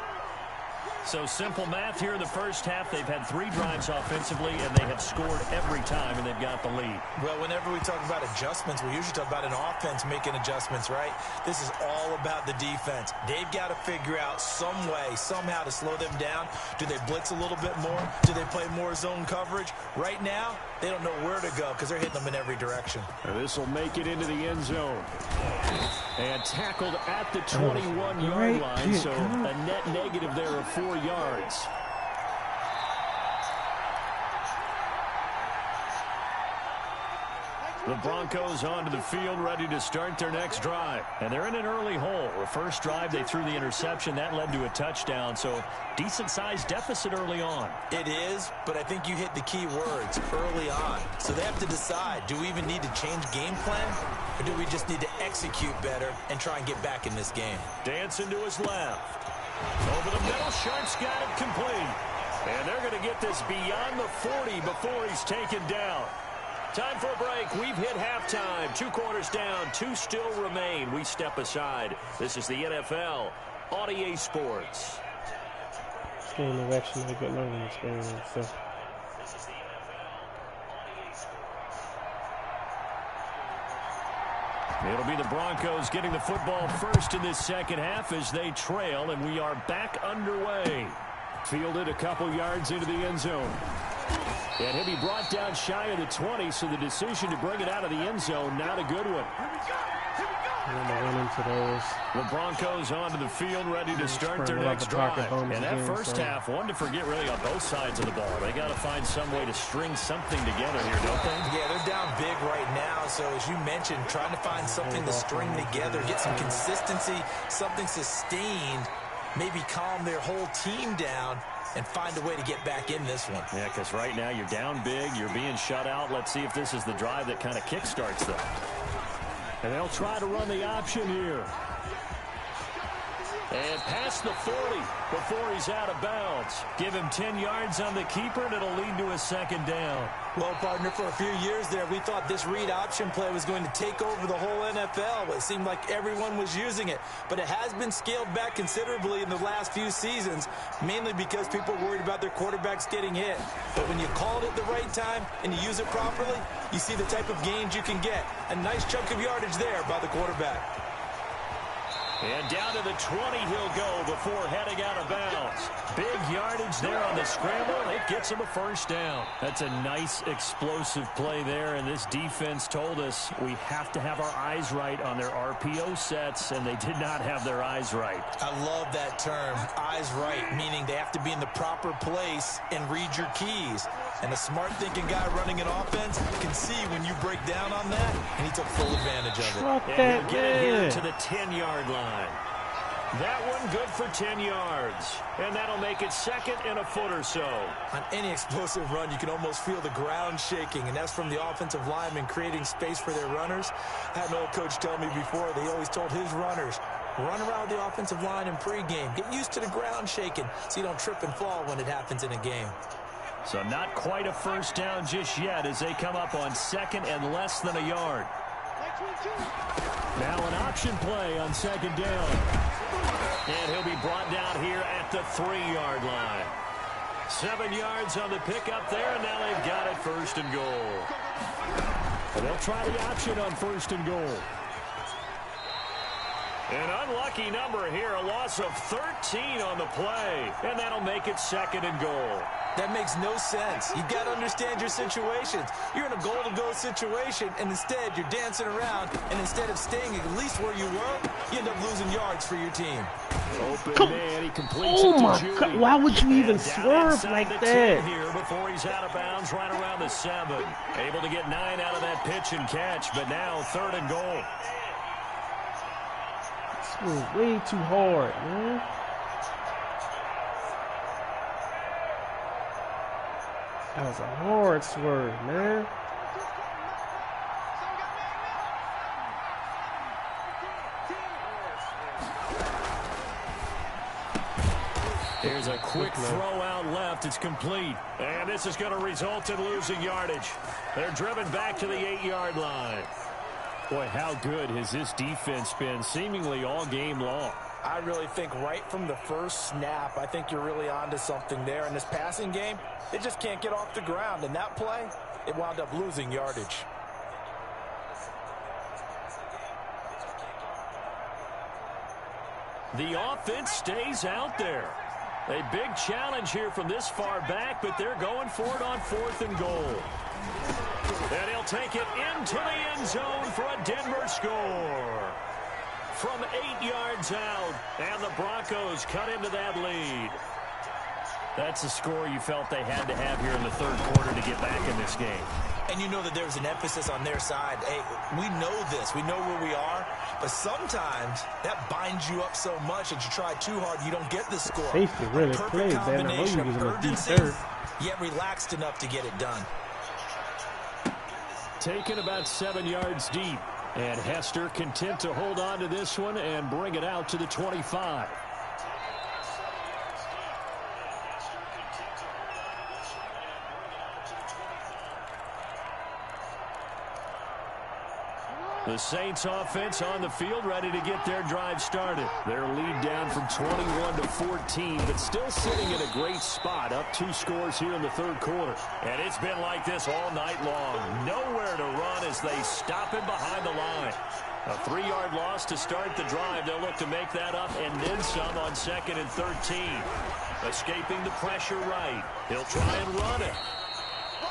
So simple math here in the first half. They've had 3 drives offensively, and they have scored every time, and they've got the lead. Well, whenever we talk about adjustments, we usually talk about an offense making adjustments, right? This is all about the defense. They've got to figure out some way, somehow to slow them down. Do they blitz a little bit more? Do they play more zone coverage? Right now, they don't know where to go because they're hitting them in every direction. This will make it into the end zone. And tackled at the 21-yard line, so a net negative there of 4 yards. The Broncos onto the field, ready to start their next drive. And they're in an early hole. The first drive, they threw the interception. That led to a touchdown, so decent-sized deficit early on. It is, but I think you hit the key words, early on. So they have to decide, do we even need to change game plan, or do we just need to execute better and try and get back in this game? Dancing to his left. Over the middle, Sharp's got it complete. And they're going to get this beyond the 40 before he's taken down. Time for a break. We've hit halftime. 2 quarters down. 2 still remain. We step aside. This is the NFL on EA Sports. This game is actually a good learning experience. So. It'll be the Broncos getting the football first in this second half as they trail, and we are back underway. Fielded a couple yards into the end zone. And he'll be brought down shy of the 20, so the decision to bring it out of the end zone, not a good one. The Broncos onto the field, ready to start their next drive. And that first half, one to forget really on both sides of the ball. They got to find some way to string something together here, don't they? Yeah, they're down big right now. So as you mentioned, trying to find something to string together, get some consistency, something sustained, maybe calm their whole team down and find a way to get back in this one. Yeah, because right now you're down big, you're being shut out. Let's see if this is the drive that kind of kickstarts them. And they'll try to run the option here. And past the 40 before he's out of bounds. Give him 10 yards on the keeper, and it'll lead to a second down. Well, partner, for a few years there, we thought this read option play was going to take over the whole NFL. It seemed like everyone was using it. But it has been scaled back considerably in the last few seasons, mainly because people are worried about their quarterbacks getting hit. But when you call it at the right time and you use it properly, you see the type of gains you can get. A nice chunk of yardage there by the quarterback. And down to the 20 he'll go before heading out of bounds. Big yardage there on the scramble. It gets him a first down. That's a nice explosive play there, and this defense told us we have to have our eyes right on their RPO sets, and they did not have their eyes right. I love that term, eyes right, meaning they have to be in the proper place and read your keys. And a smart-thinking guy running an offense can see when you break down on that, and he took full advantage of it. And he'll get it here to the 10-yard line. That one good for 10 yards. And that'll make it second and a foot or so. On any explosive run, you can almost feel the ground shaking, and that's from the offensive linemen creating space for their runners. I had an old coach tell me before, they always told his runners, run around the offensive line in pregame. Get used to the ground shaking so you don't trip and fall when it happens in a game. So not quite a first down just yet as they come up on second and less than a yard. Now an option play on second down. And he'll be brought down here at the 3-yard line. 7 yards on the pickup there, and now they've got it first and goal. And they'll try the option on first and goal. An unlucky number here, a loss of 13 on the play, and that'll make it second and goal. That makes no sense. You've got to understand your situations. You're in a goal-to-go situation, and instead you're dancing around, and instead of staying at least where you were, you end up losing yards for your team. Open man, he completes oh my God! Why would you even swerve like that? Here before he's out of bounds, right around the 7. Able to get 9 out of that pitch and catch, but now third and goal. This was way too hard, man. That was a hard swerve, man. Here's a quick throw out left. It's complete. And this is going to result in losing yardage. They're driven back to the 8-yard line. Boy, how good has this defense been seemingly all game long? I really think right from the first snap, I think you're really onto something there. In this passing game, they just can't get off the ground. In that play, it wound up losing yardage. The offense stays out there. A big challenge here from this far back, but they're going for it on 4th and goal. And he'll take it into the end zone for a Denver score. From 8 yards out, and the Broncos cut into that lead. That's the score you felt they had to have here in the third quarter to get back in this game. And you know that there's an emphasis on their side. Hey, we know this. We know where we are. But sometimes that binds you up so much that you try too hard, you don't get the score. Safety really plays, man. I know you was in a deep third. Yet relaxed enough to get it done. Taken about 7 yards deep. And Hester content to hold on to this one and bring it out to the 25. The Saints offense on the field, ready to get their drive started. Their lead down from 21 to 14, but still sitting in a great spot, up 2 scores here in the third quarter. And it's been like this all night long. Nowhere to run as they stop him behind the line. A 3-yard loss to start the drive. They'll look to make that up and then some on 2nd and 13. Escaping the pressure right. He'll try and run it.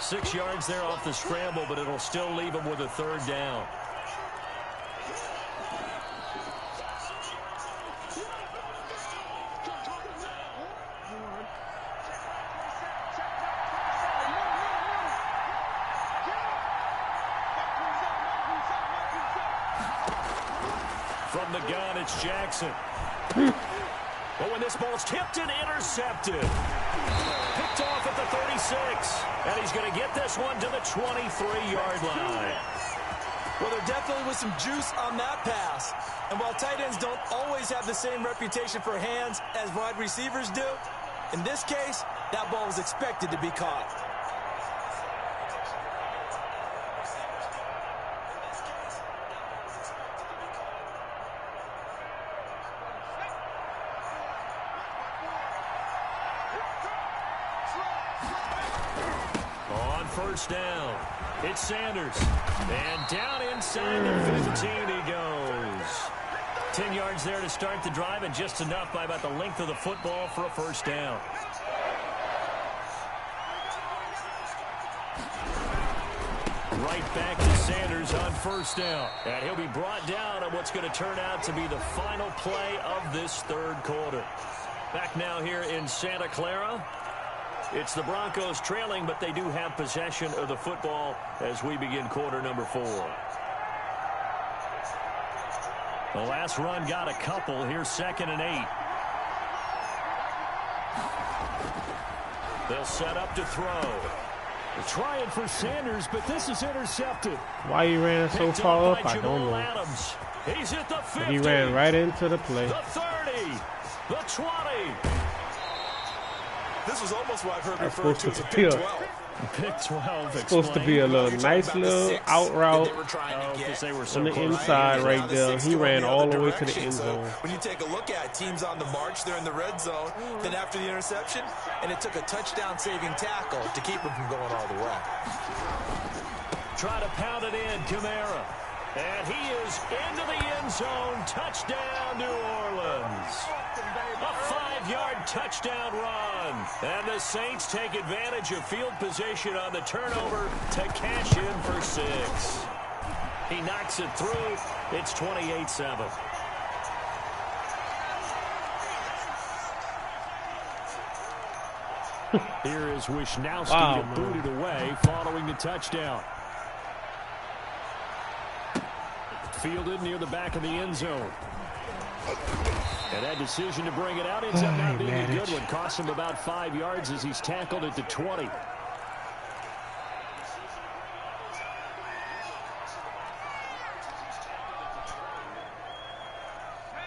6 yards there off the scramble, but it'll still leave him with a 3rd down. From the gun, it's Jackson. But when this ball's tipped and intercepted. Picked off at the 36. And he's going to get this one to the 23-yard line. Well, there definitely was some juice on that pass. And while tight ends don't always have the same reputation for hands as wide receivers do, in this case, that ball was expected to be caught. First down. It's Sanders. And down inside the 15 he goes. 10 yards there to start the drive, and just enough by about the length of the football for a first down. Right back to Sanders on first down. And he'll be brought down on what's going to turn out to be the final play of this third quarter. Back now here in Santa Clara. It's the Broncos trailing, but they do have possession of the football as we begin quarter number 4. The last run got a couple. Here's 2nd and 8. They'll set up to throw. They're trying for Sanders, but this is intercepted. Why he ran so far up, I don't know. Adams. He's at the 50. He ran right into the play. The 30. The 20. This was almost what I've heard referred to as a Big 12. Big 12. Supposed to be a little nice little out route They were so on the close. inside right there. He ran all the way to the end zone. When you take a look at teams on the march, they're in the red zone. Then after the interception, and it took a touchdown-saving tackle to keep him from going all the way. Try to pound it in, Kamara. And he is into the end zone. Touchdown, New Orleans. A 5-yard touchdown run. And the Saints take advantage of field position on the turnover to cash in for 6. He knocks it through. It's 28-7. Here is Wisnowski to boot it away following the touchdown. Fielded near the back of the end zone. And that decision to bring it out ends up not being a good one. Cost him about 5 yards as he's tackled at the 20.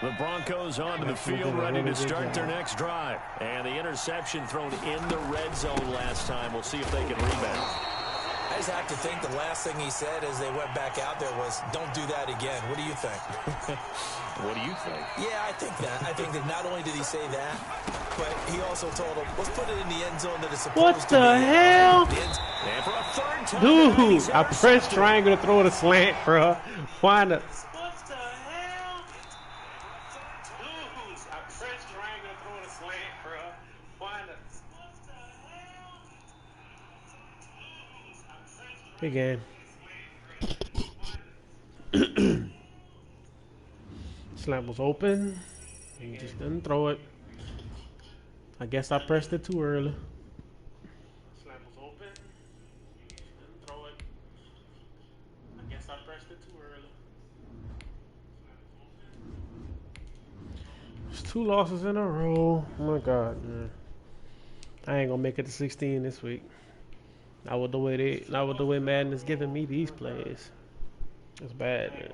The Broncos onto the field, ready to start their next drive. And the interception thrown in the red zone last time. We'll see if they can rebound. I just have to think the last thing he said as they went back out there was, don't do that again. What do you think? What do you think? Yeah, I think that. I think that not only did he say that, but he also told him, let's put it in the end zone that it's supposed to be. What the hell? And for a third time, dude, I pressed triangle to throw the slant, bro. Why not? What the hell? Dude, I pressed triangle to throw the slant, bro. Why not? Big game. Slant was open. He just didn't throw it. I guess I pressed it too early. Slant was open. Didn't throw it. 2 losses in a row. Oh my God, man. I ain't gonna make it to 16 this week. Not with the way Madden is giving me these plays. It's bad, man.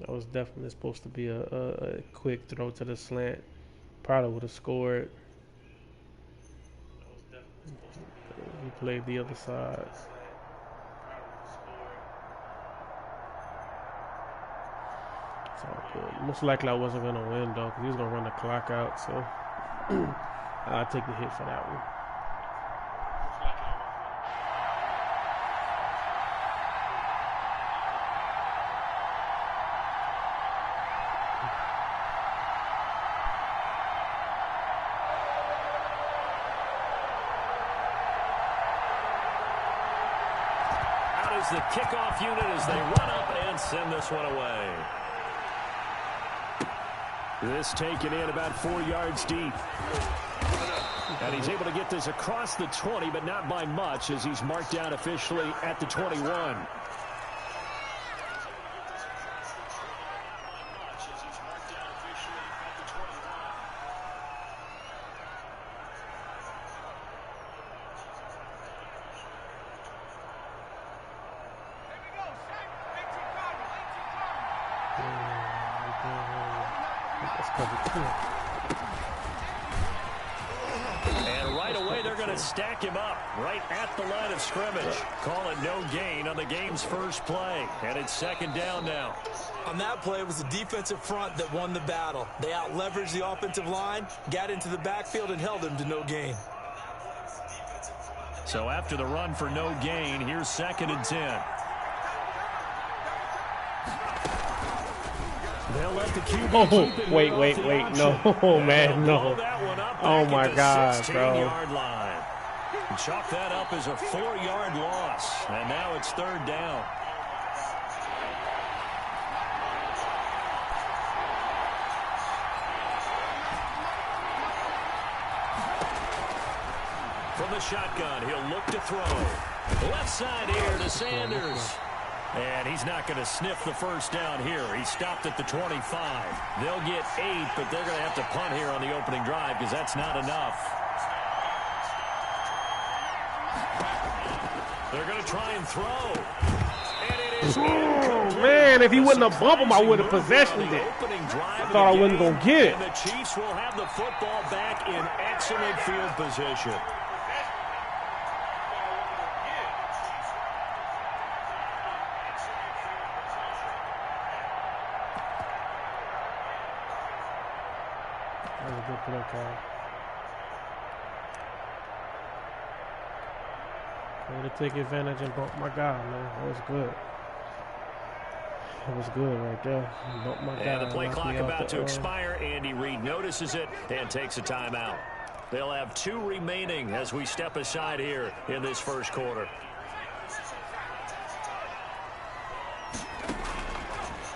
That was definitely supposed to be a quick throw to the slant. Probably would have scored. He played the other side. It's all good. Most likely I wasn't going to win, though, because he was going to run the clock out. So I'll take the hit for that one. The kickoff unit as they run up and send this one away. This taken in about 4 yards deep. And he's able to get this across the 20, but not by much as he's marked down officially at the 21. And right away, they're going to stack him up right at the line of scrimmage. Call it no gain on the game's first play. And it's second down now. On that play, it was the defensive front that won the battle. They out-leveraged the offensive line, got into the backfield, and held him to no gain. So after the run for no gain, here's 2nd and 10. They'll let the QB keep it. Wait, no, man, no. Oh my God, bro. Line. Chalk that up as a 4-yard loss, and now it's 3rd down. From the shotgun, he'll look to throw. Left side here to Sanders. And he's not going to sniff the first down here. He stopped at the 25. They'll get 8, but they're going to have to punt here on the opening drive because that's not enough. They're going to try and throw. And it is man, if he wouldn't have bumped him, I would have possessioned it. I thought I wasn't going to get it. And the Chiefs will have the football back in excellent field position. That was a good play call. Way to take advantage and bump my guy, man. That was good. That was good right there. Bump my guy. And the play clock about to expire. Andy Reid notices it and takes a timeout. They'll have 2 remaining as we step aside here in this first quarter.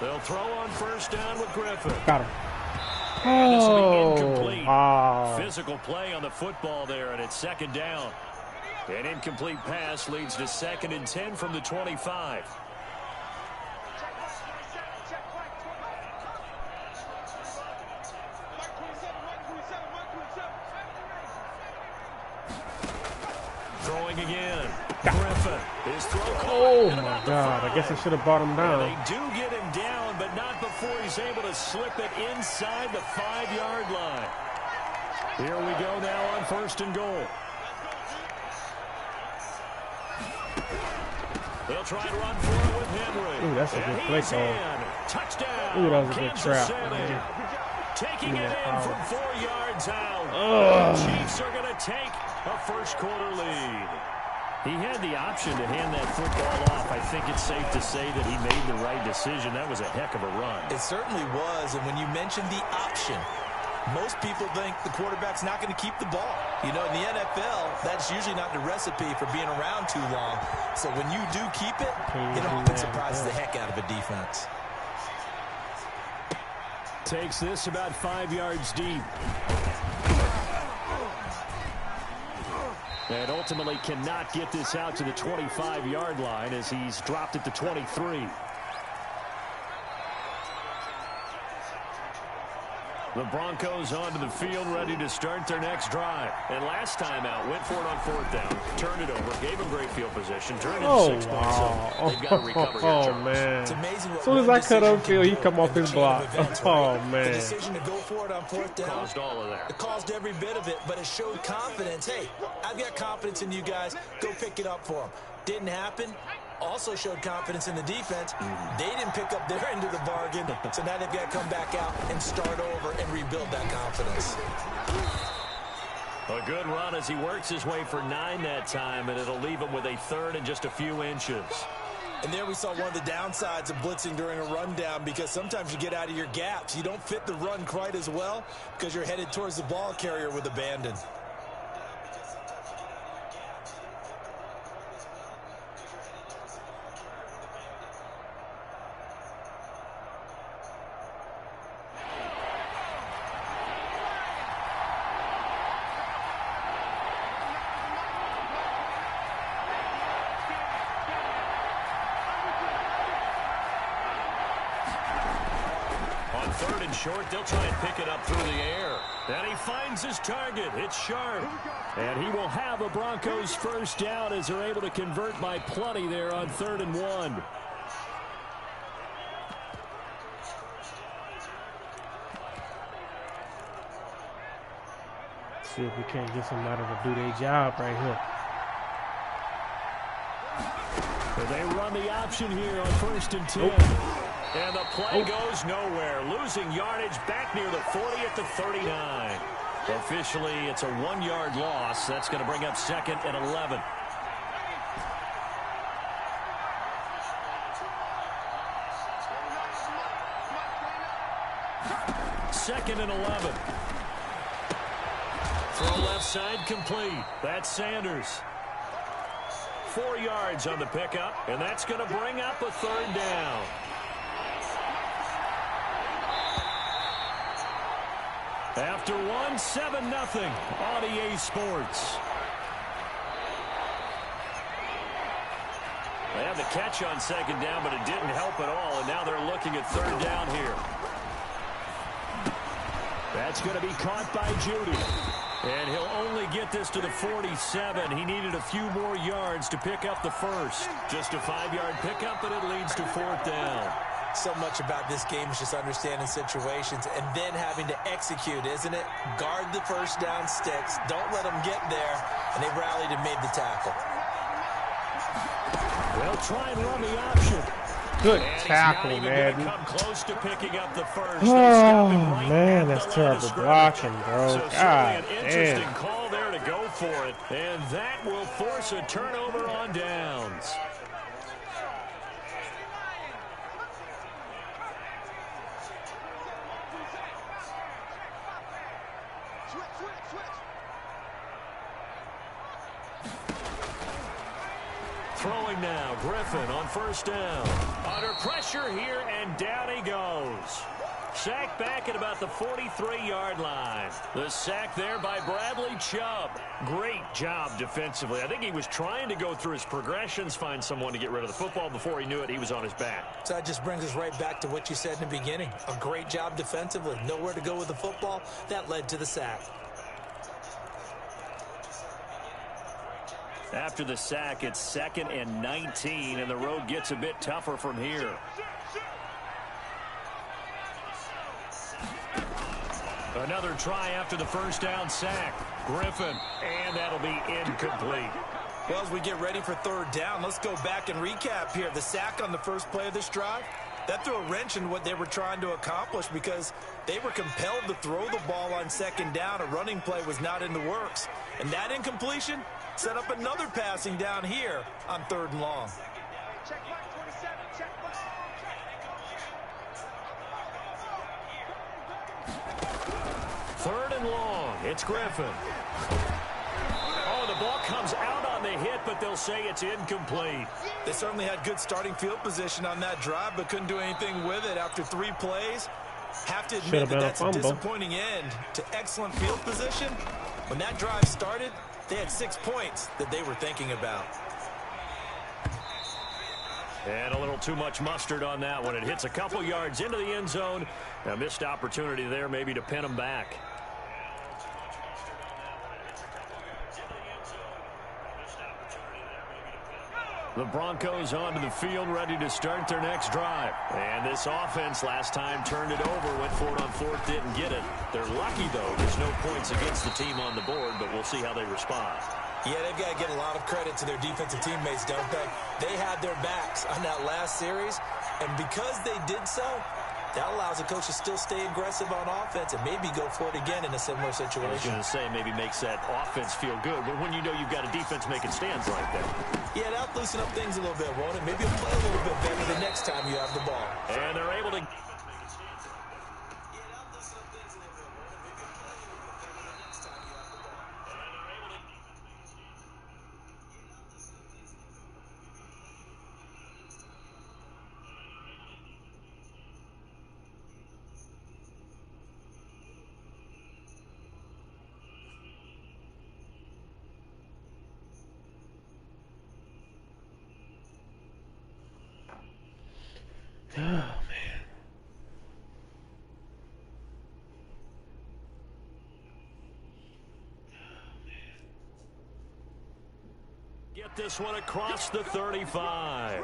They'll throw on first down with Griffin. Got him. And this will be incomplete. Wow. Physical play on the football there, and it's second down. An incomplete pass leads to 2nd and 10 from the 25. Throwing again. Griffin. His throw caught. Oh, my God. I guess I should have brought him down. And they do get him down, but not before he's able to slip it inside the 5-yard line. Here we go now on 1st and goal. They'll try to run for it with Henry. Ooh, that's a good play call. Touchdown. Ooh, that was a good Kansas trap. City. Taking it in from 4 yards out. The Chiefs are going to take a first quarter lead. He had the option to hand that football off. I think it's safe to say that he made the right decision. That was a heck of a run. It certainly was, and when you mentioned the option, most people think the quarterback's not going to keep the ball. You know, in the NFL, that's usually not the recipe for being around too long. So when you do keep it, it often surprises the heck out of a defense. Takes this about 5 yards deep. And ultimately cannot get this out to the 25-yard line as he's dropped at the 23. The Broncos onto the field, ready to start their next drive. And last time out, went for it on 4th down, turned it over, gave them great field position, turned it into 6 points. So they've got to recover here, Charles. Man. It's amazing what as soon as I cut upfield, he do come off his block. Events, Oh, right? man. The decision to go for it on 4th down caused all of that. It caused every bit of it, but it showed confidence. Hey, I've got confidence in you guys. Go pick it up for them. Didn't happen. Also showed confidence in the defense. They didn't pick up their end of the bargain, so now they've got to come back out and start over and rebuild that confidence. A good run as he works his way for 9 that time, and it'll leave him with a 3rd and just a few inches. And there we saw one of the downsides of blitzing during a rundown, because sometimes you get out of your gaps. You don't fit the run quite as well because you're headed towards the ball carrier with abandon. Short, they'll try and pick it up through the air. And he finds his target. It's Sharp. And he will have a Broncos 1st down as they're able to convert by plenty there on 3rd and 1. See if we can't get somebody to do their job right here. So they run the option here on 1st and 10. Nope. And the play goes nowhere. Losing yardage back near the 40 at the 39. Officially, it's a 1-yard loss. That's going to bring up 2nd and 11. Second and 11. Throw left side complete. That's Sanders. 4 yards on the pickup, and that's going to bring up a 3rd down. After 1, 7-0 on EA Sports. They had the catch on 2nd down, but it didn't help at all, and now they're looking at 3rd down here. That's going to be caught by Judy. And he'll only get this to the 47. He needed a few more yards to pick up the 1st. Just a 5-yard pickup, but it leads to 4th down. So much about this game is just understanding situations and then having to execute, isn't it? Guard the 1st down sticks. Don't let them get there. And they rallied and made the tackle. They'll try and run the option. Good tackle, man. Come close to picking up the 1st. Oh, man, that's terrible blocking, bro. So God an interesting damn. call there to go for it. And that will force a turnover on downs. Throwing now, Griffin on 1st down. Under pressure here, and down he goes. Sacked back at about the 43-yard line. The sack there by Bradley Chubb. Great job defensively. I think he was trying to go through his progressions, find someone to get rid of the football. Before he knew it, he was on his back. So that just brings us right back to what you said in the beginning. A great job defensively. Nowhere to go with the football. That led to the sack. After the sack, it's 2nd and 19, and the road gets a bit tougher from here. Another try after the 1st down sack. Griffin, and that'll be incomplete. Well, as we get ready for 3rd down, let's go back and recap here. The sack on the first play of this drive, that threw a wrench in what they were trying to accomplish because they were compelled to throw the ball on 2nd down. A running play was not in the works. And that incompletion set up another passing down here on 3rd and long. Third and long. It's Griffin. Oh, the ball comes out on the hit, but they'll say it's incomplete. They certainly had good starting field position on that drive, but couldn't do anything with it after 3 plays. Have to admit that that's a disappointing end to excellent field position. When that drive started, They had 6 points that they were thinking about. And a little too much mustard on that one. It hits a couple yards into the end zone. A missed opportunity there maybe to pin them back. The Broncos onto the field, ready to start their next drive. And this offense last time turned it over, went for it on fourth, didn't get it. They're lucky, though. There's no points against the team on the board, but we'll see how they respond. Yeah, they've got to get a lot of credit to their defensive teammates, don't they? They had their backs on that last series, and because they did so, that allows the coach to still stay aggressive on offense and maybe go for it again in a similar situation. I was going to say maybe makes that offense feel good, but when you know you've got a defense making stands like that. Yeah, that'll loosen up things a little bit, won't it? Maybe you'll play a little bit better the next time you have the ball. And they're able to... Oh, man. Get this one across the 35.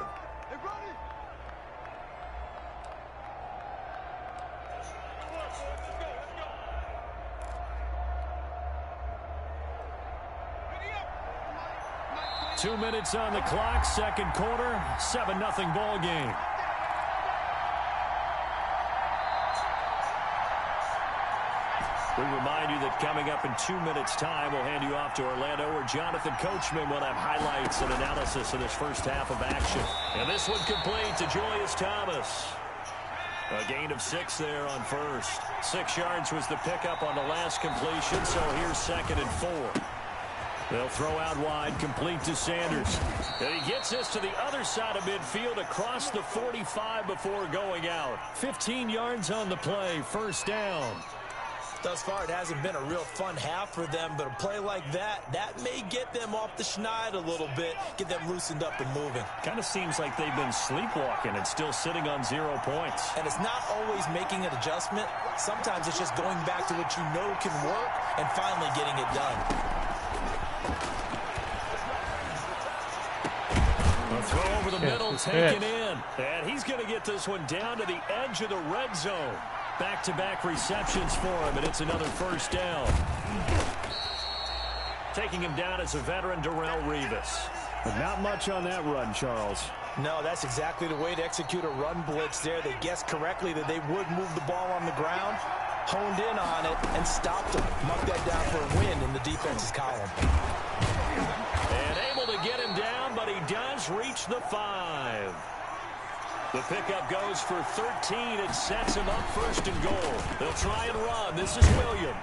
Two minutes on the clock, second quarter, 7-0 ball game. We remind you that coming up in 2 minutes' time, we'll hand you off to Orlando, where Jonathan Coachman will have highlights and analysis of this first half of action. And this one complete to Julius Thomas. A gain of 6 there on first. 6 yards was the pickup on the last completion, so here's 2nd and 4. They'll throw out wide, complete to Sanders. And he gets this to the other side of midfield across the 45 before going out. 15 yards on the play, first down. Thus far, it hasn't been a real fun half for them, but a play like that may get them off the schneid a little bit, get them loosened up and moving. Kind of seems like they've been sleepwalking and still sitting on 0 points. And it's not always making an adjustment. Sometimes it's just going back to what you know can work and finally getting it done. A throw over the middle, taken in. And he's going to get this one down to the edge of the red zone. Back-to-back receptions for him, and it's another first down. Taking him down is a veteran, Darrelle Revis. But not much on that run, Charles. No, that's exactly the way to execute a run blitz there. They guessed correctly that they would move the ball on the ground, honed in on it, and stopped him. Mucked that down for a win in the defense's column. And able to get him down, but he does reach the 5. The pickup goes for 13. It sets him up first and goal. They'll try and run. This is Williams.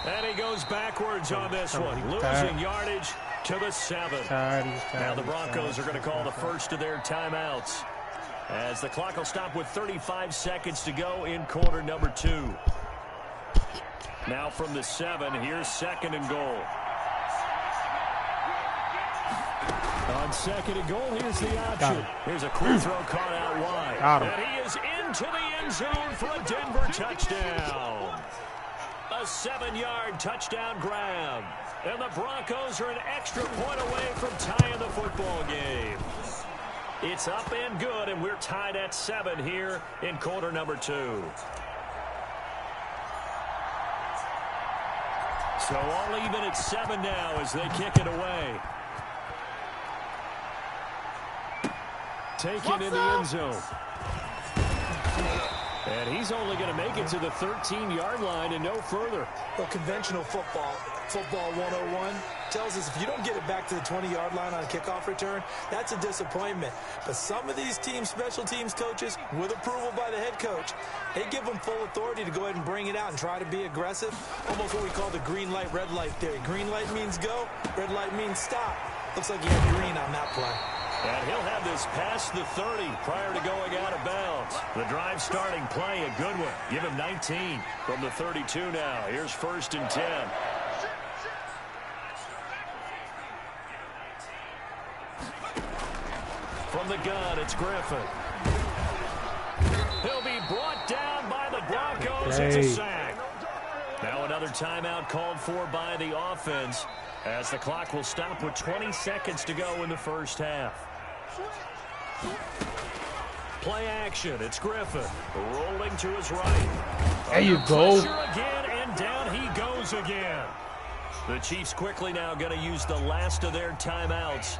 And he goes backwards on this one. Losing yardage to the 7. Now the Broncos are going to call the first of their timeouts, as the clock will stop with 35 seconds to go in quarter number 2. Now from the 7, here's 2nd and goal. On 2nd and goal, here's the option. Here's a quick throw caught out wide. And he is into the end zone for a Denver touchdown. A 7-yard touchdown grab. And the Broncos are an extra point away from tying the football game. It's up and good, and we're tied at 7 here in quarter number 2. So all even at 7 now as they kick it away. Taken in the end zone. And he's only going to make it to the 13-yard line and no further. Well, conventional football 101, tells us if you don't get it back to the 20-yard line on a kickoff return, that's a disappointment. But some of these teams, special teams coaches, with approval by the head coach, they give them full authority to go ahead and bring it out and try to be aggressive. Almost what we call the green light, red light theory. Green light means go, red light means stop. Looks like he had green on that play. And he'll have this past the 30 prior to going out of bounds. The drive starting play, a good one. Give him 19 from the 32 now. Here's 1st and 10. from the gun, it's Griffin. He'll be brought down by the Broncos. It's a sack. Now another timeout called for by the offense as the clock will stop with 20 seconds to go in the first half. Play action. It's Griffin rolling to his right. There you go. Again, and down he goes again. The Chiefs quickly now going to use the last of their timeouts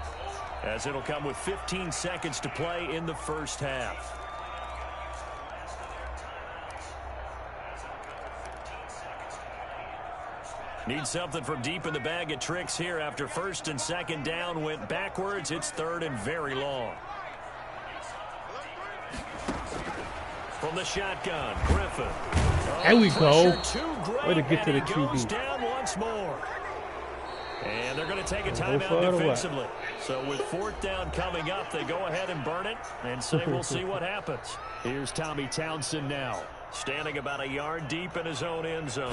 as it'll come with 15 seconds to play in the first half. Need something from deep in the bag of tricks here after first and second down went backwards. It's third and very long. From the shotgun, Griffin. There we go. Way to get to the QB. Down once more. And they're going to take a timeout defensively. So with fourth down coming up, they go ahead and burn it and say we'll see what happens. Here's Tommy Townsend now, standing about a yard deep in his own end zone.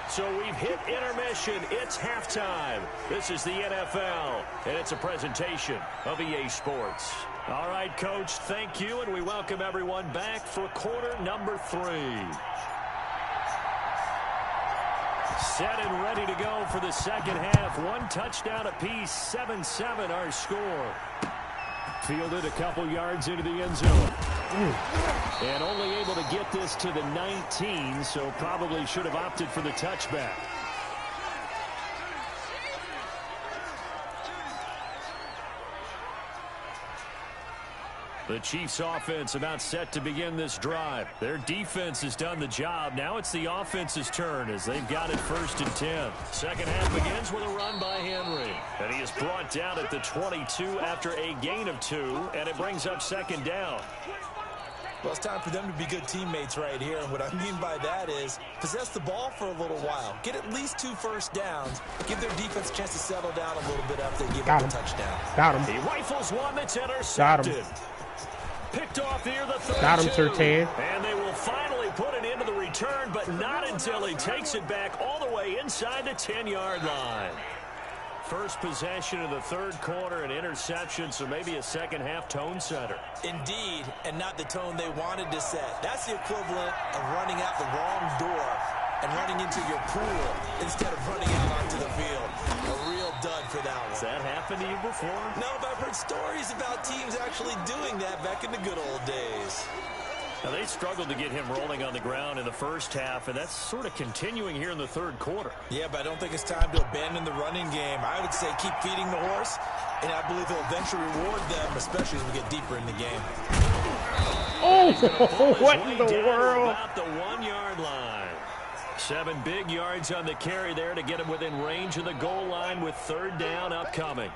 So we've hit intermission. It's halftime. This is the NFL, and it's a presentation of EA Sports. All right, Coach, thank you, and we welcome everyone back for quarter number 3. Set and ready to go for the second half. One touchdown apiece, 7-7 our score. Fielded a couple yards into the end zone. And only able to get this to the 19, so probably should have opted for the touchback. The Chiefs offense about set to begin this drive. Their defense has done the job. Now it's the offense's turn as they've got it first and 10. Second half begins with a run by Henry. And he is brought down at the 22 after a gain of 2, and it brings up second down. Well, it's time for them to be good teammates right here. And what I mean by that is possess the ball for a little while. Get at least 2 first downs. Give their defense a chance to settle down a little bit after they give up a touchdown. Got him. He rifles one that's intercepted. Got him. Picked off near the 32. Got him, Sertan. And they will finally put it into the return, but not until he takes it back all the way inside the 10-yard line. First possession of the third quarter, an interception, so maybe a second-half tone setter. Indeed, and not the tone they wanted to set. That's the equivalent of running out the wrong door and running into your pool instead of running out onto the field. A real dud for that one. Has that happened to you before? No, but I've heard stories about teams actually doing that back in the good old days. Now, they struggled to get him rolling on the ground in the first half, and that's sort of continuing here in the third quarter. Yeah, but I don't think it's time to abandon the running game. I would say keep feeding the horse, and I believe he'll eventually reward them, especially as we get deeper in the game. Oh, what in the world? About the 1-yard line. 7 big yards on the carry there to get him within range of the goal line with third down upcoming.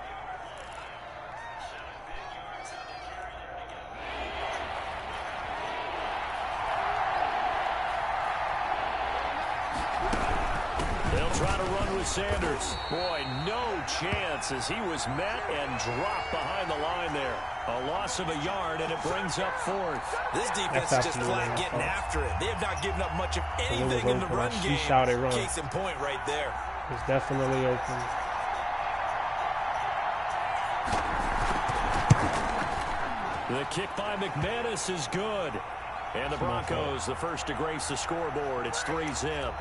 Try to run with Sanders. Boy, no chance as he was met and dropped behind the line there. A loss of a yard, and it brings up fourth. This defense is just flat getting after it. They have not given up much of anything in the run game. Case in point right there. It's definitely open. The kick by McManus is good. And the Broncos, the first to grace the scoreboard. It's 3-zip.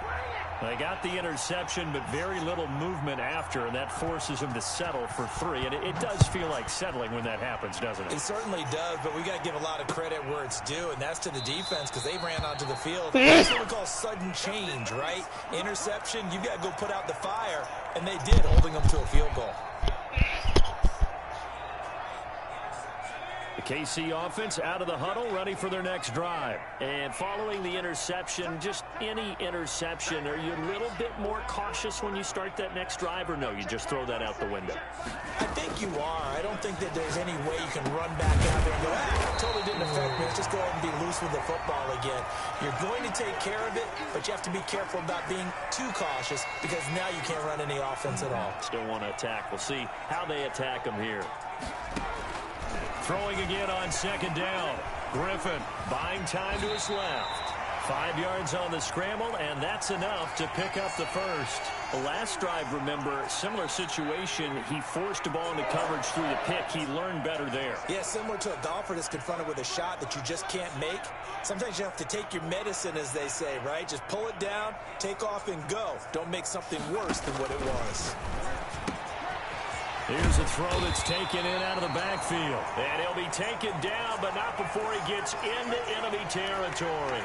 They got the interception, but very little movement after, and that forces them to settle for 3. And it does feel like settling when that happens, doesn't it? It certainly does, but we got to give a lot of credit where it's due, and that's to the defense because they ran onto the field. That's what we call sudden change, right? Interception, you got to go put out the fire, and they did, holding them to a field goal. The KC offense out of the huddle, ready for their next drive. And following the interception, just any interception, are you a little bit more cautious when you start that next drive, or no, you just throw that out the window? I think you are. I don't think that there's any way you can run back out there and go, totally didn't affect me. Let's just go ahead and be loose with the football again. You're going to take care of it, but you have to be careful about being too cautious because now you can't run any offense at all. Still want to attack. We'll see how they attack them here. Throwing again on second down. Griffin buying time to his left. 5 yards on the scramble, and that's enough to pick up the first. The last drive, remember, similar situation. He forced a ball into coverage through the pick. He learned better there. Yeah, similar to a golfer that's confronted with a shot that you just can't make. Sometimes you have to take your medicine, as they say, right? Just pull it down, take off, and go. Don't make something worse than what it was. Here's a throw that's taken in out of the backfield. And he'll be taken down, but not before he gets into enemy territory.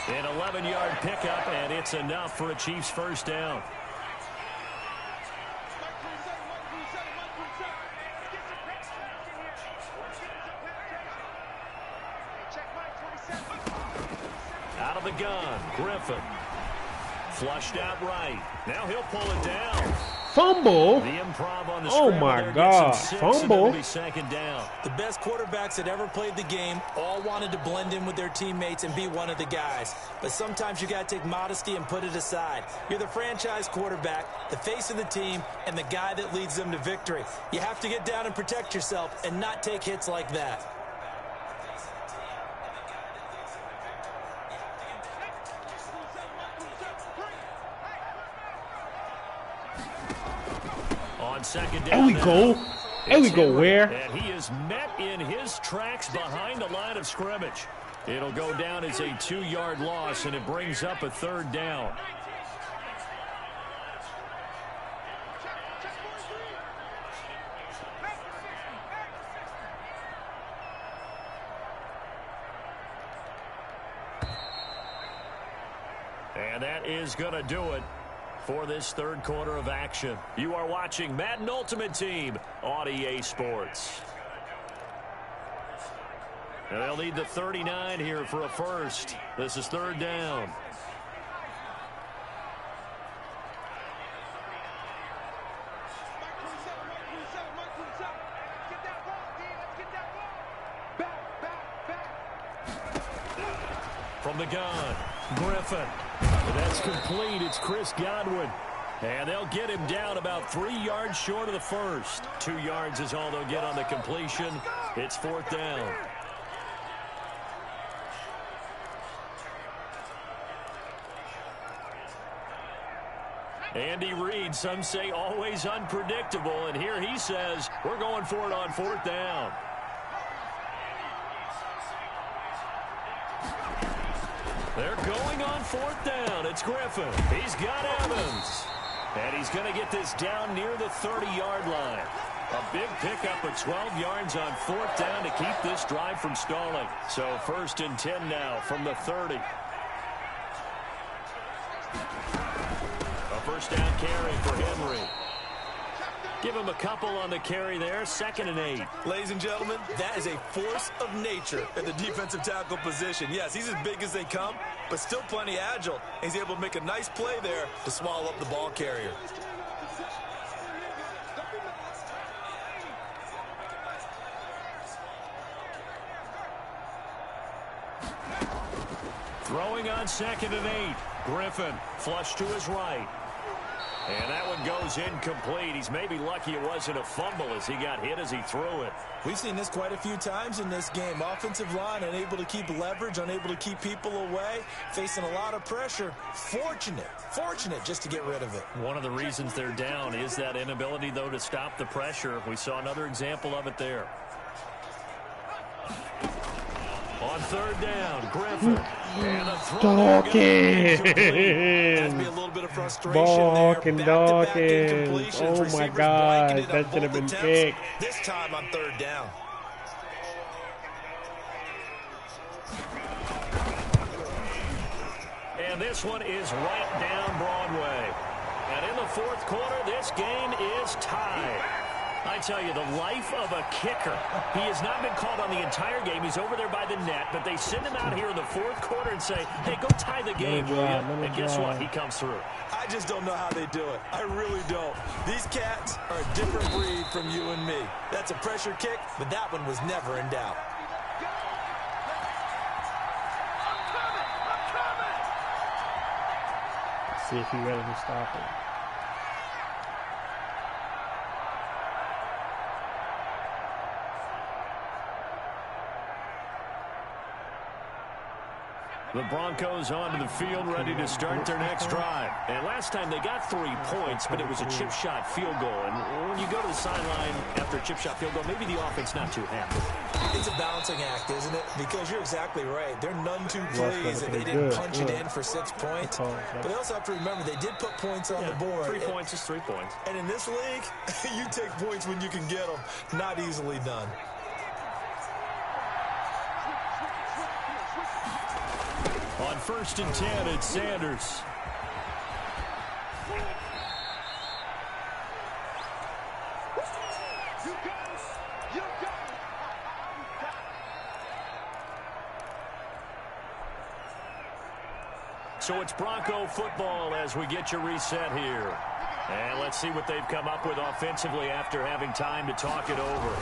An 11-yard pickup, and it's enough for a Chiefs first down. Out of the gun, Griffin. Flushed out right. Now he'll pull it down. Fumble? The improv on the oh my God! Fumble? Be second down. The best quarterbacks that ever played the game all wanted to blend in with their teammates and be one of the guys. But sometimes you got to take modesty and put it aside. You're the franchise quarterback, the face of the team, and the guy that leads them to victory. You have to get down and protect yourself and not take hits like that. On second down. There we go. There we go. Where? And he is met in his tracks behind the line of scrimmage. It'll go down as a 2-yard loss, and it brings up a third down. And that is going to do it for this third quarter of action. You are watching Madden Ultimate Team on EA Sports. And they'll need the 39 here for a first. This is third down. From the gun, Griffin. That's complete. It's Chris Godwin. And they'll get him down about 3 yards short of the first. 2 yards is all they'll get on the completion. It's fourth down. Andy Reid, some say always unpredictable. And here he says, we're going for it on fourth down. They're going on fourth down. It's Griffin. He's got Evans. And he's going to get this down near the 30-yard line. A big pickup of 12 yards on fourth down to keep this drive from stalling. So first and 10 now from the 30. A first down carry for Henry. Give him a couple on the carry there. 2nd and 8. Ladies and gentlemen, that is a force of nature at the defensive tackle position. Yes, he's as big as they come, but still plenty agile. He's able to make a nice play there to swallow up the ball carrier. Throwing on 2nd and 8. Griffin flush to his right. And that one goes incomplete. He's maybe lucky it wasn't a fumble as he got hit as he threw it. We've seen this quite a few times in this game. Offensive line unable to keep leverage, unable to keep people away, facing a lot of pressure. Fortunate just to get rid of it. One of the reasons they're down is that inability, though, to stop the pressure. We saw another example of it there. On third down, Griffin. And a throw. Dawkins. Has to be a little bit of frustration there. Back-to-back incompletions. Oh my Receivers God, blanketed that on should have both been attempts. picked. This time on third down. And this one is right down Broadway. And in the fourth quarter, this game is tied. I tell you, the life of a kicker. He has not been called on the entire game. He's over there by the net, but they send him out here in the fourth quarter and say, hey, go tie the game, will you? And guess what? He comes through. I just don't know how they do it. I really don't. These cats are a different breed from you and me. That's a pressure kick, but that one was never in doubt. Let's see if he's ready to stop it. The Broncos onto the field, ready to start their next drive. And last time they got 3 points, but it was a chip shot field goal. And when you go to the sideline after a chip shot field goal, maybe the offense not too happy. It's a balancing act, isn't it? Because you're exactly right. They're none too pleased that they didn't punch it in for 6 points. But they also have to remember they did put points on the board. 3 points is 3 points. And in this league, you take points when you can get them. Not easily done. On 1st and 10, it's Sanders. So it's Bronco football as we get you reset here. And let's see what they've come up with offensively after having time to talk it over.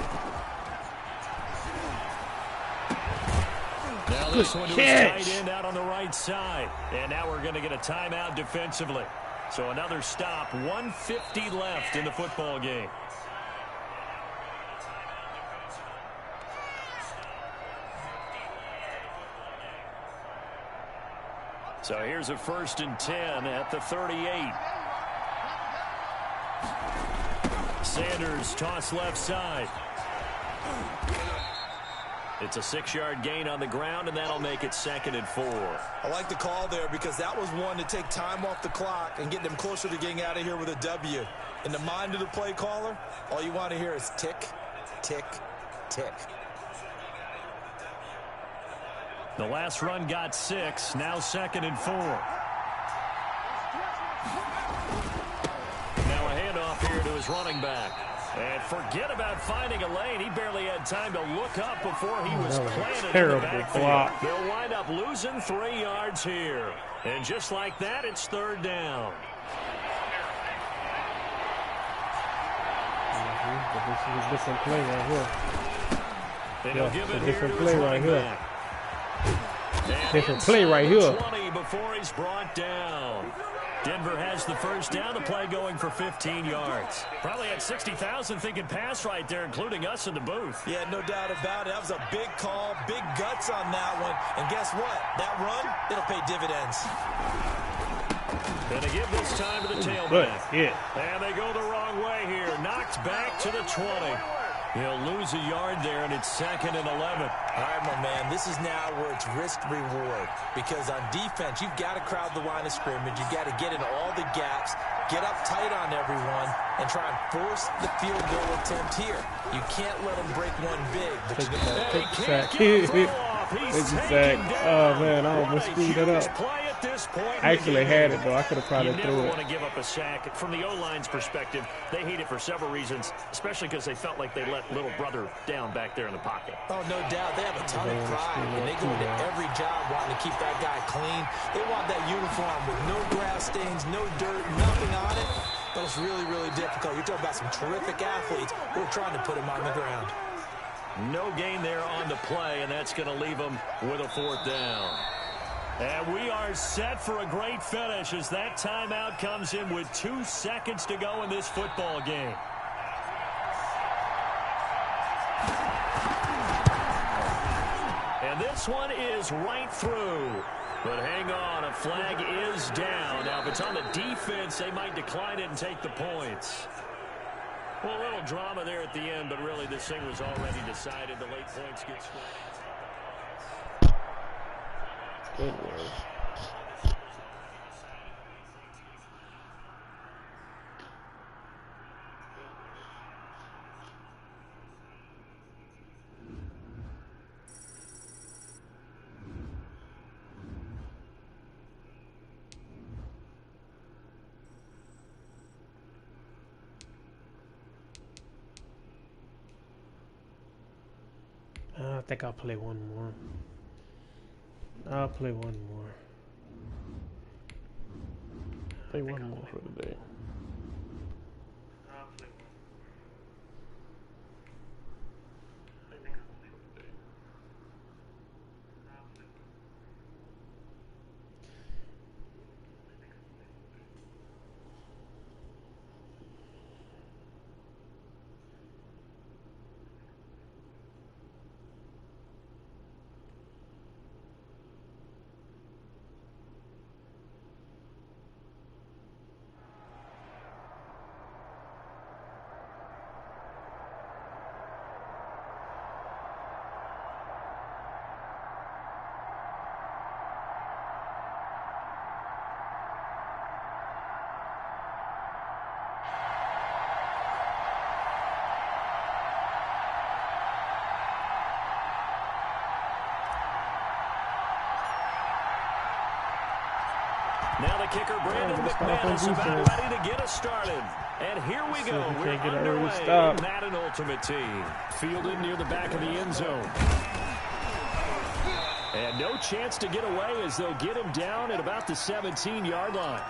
Now this one to his tight end out on the right side. And now we're going to get a timeout defensively. So another stop, 1:50 left in the football game. So here's a 1st and 10 at the 38. Sanders toss left side. It's a 6-yard gain on the ground, and that'll make it 2nd and 4. I like the call there because that was one to take time off the clock and get them closer to getting out of here with a W. In the mind of the play caller, all you want to hear is tick, tick, tick. The last run got 6, now 2nd and 4. Now a handoff here to his running back. And forget about finding a lane. He barely had time to look up before he was planted in the backfield. They'll wind up losing 3 yards here. And just like that, it's 3rd down. This is a different play right here. And he'll give it different play right here. Different play right here. 20 before he's brought down. Denver has the 1st down, the play going for 15 yards. Probably had 60,000 thinking pass right there, including us in the booth. Yeah, no doubt about it. That was a big call, big guts on that one. And guess what? That run, it'll pay dividends. Gonna give this time to the tailback. And they go the wrong way here. Knocked back to the 20. He'll lose a yard there, and it's 2nd and 11. All right, my man, this is now where it's risk-reward. Because on defense, you've got to crowd the line of scrimmage. You've got to get in all the gaps, get up tight on everyone, and try and force the field goal attempt here. You can't let them break one big. But Take the sack. Oh, man, I almost screwed it up. I actually had it, though. I could have probably threw it. You never want to give up a sack. From the O-line's perspective, they hate it for several reasons, especially because they felt like they let little brother down back there in the pocket. Oh, no doubt. They have a ton of pride, and they go into every job wanting to keep that guy clean. They want that uniform with no grass stains, no dirt, nothing on it. But it's really, really difficult. You're talking about some terrific athletes who are trying to put him on the ground. No gain there on the play, and that's going to leave them with a 4th down. And we are set for a great finish as that timeout comes in with 2 seconds to go in this football game. And this one is right through. But hang on, a flag is down. Now, if it's on the defense, they might decline it and take the points. Well, a little drama there at the end, but really this thing was already decided. The late points get scored. Good word. I think I'll play one more. I'll play one more. Play one more for the day. kicker, Brandon McManus, about ready to get us started. And here we go. We're underway in Madden Ultimate Team. Fielded near the back of the end zone. And no chance to get away as they'll get him down at about the 17-yard line.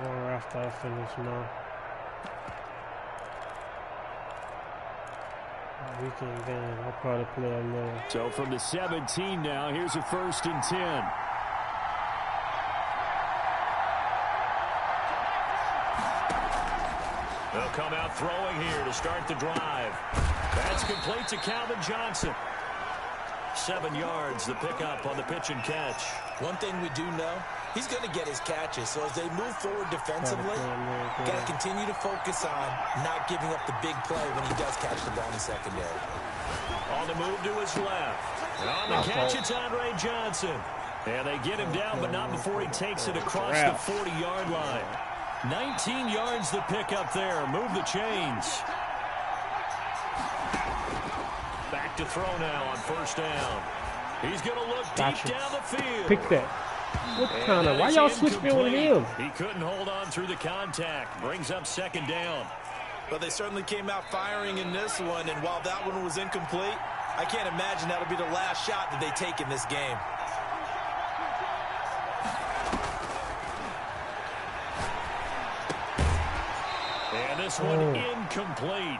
More after I finish now. Weekend game. I'll probably play a little. So from the 17 now, here's a 1st and 10. They'll come out throwing here to start the drive. That's complete to Calvin Johnson. 7 yards, the pickup on the pitch and catch. One thing we do know, he's going to get his catches. So as they move forward defensively, got to continue to focus on not giving up the big play when he does catch the ball in the secondary. On the move to his left. And on the catch, it's Andre Johnson. And they get him down, but not before he takes it across the 40-yard line. 19 yards the pickup there. Move the chains. Back to throw now on 1st down. He's going to look deep down the field. Pick that. What kind of? Why y'all switch me on him? He couldn't hold on through the contact. Brings up 2nd down. Well, they certainly came out firing in this one, and while that one was incomplete, I can't imagine that'll be the last shot that they take in this game. And this one incomplete.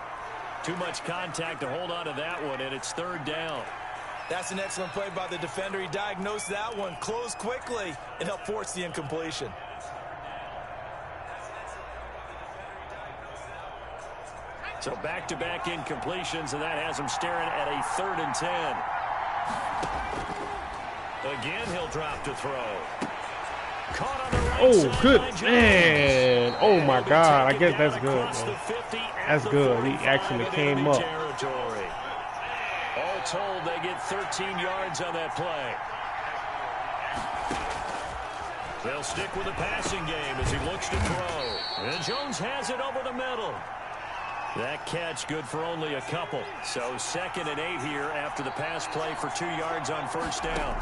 Too much contact to hold on to that one, and it's 3rd down. That's an excellent play by the defender. He diagnosed that one, closed quickly, and helped force the incompletion. So back-to-back incompletions, and that has him staring at a 3rd and 10. Again, he'll drop to throw. Caught on the right side good by Jones. man. Oh my God. I guess that's good, Across man. the 50 That's the good. He 45 actually in came enemy up. territory. All told, they get 13 yards on that play. They'll stick with the passing game as he looks to throw. And Jones has it over the middle. That catch good for only a couple. So 2nd and 8 here after the pass play for 2 yards on 1st down.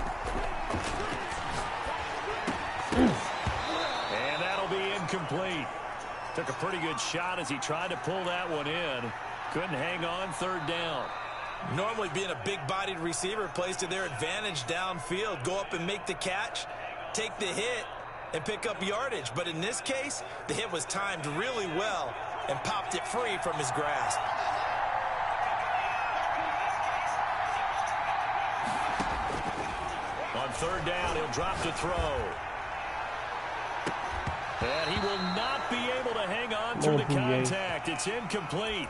And that'll be incomplete. Took a pretty good shot as he tried to pull that one in. Couldn't hang on 3rd down. Normally being a big-bodied receiver plays to their advantage downfield. Go up and make the catch, take the hit, and pick up yardage. But in this case, the hit was timed really well and popped it free from his grasp. On 3rd down, he'll drop to throw. And he will not be able to hang on through the contact. It's incomplete.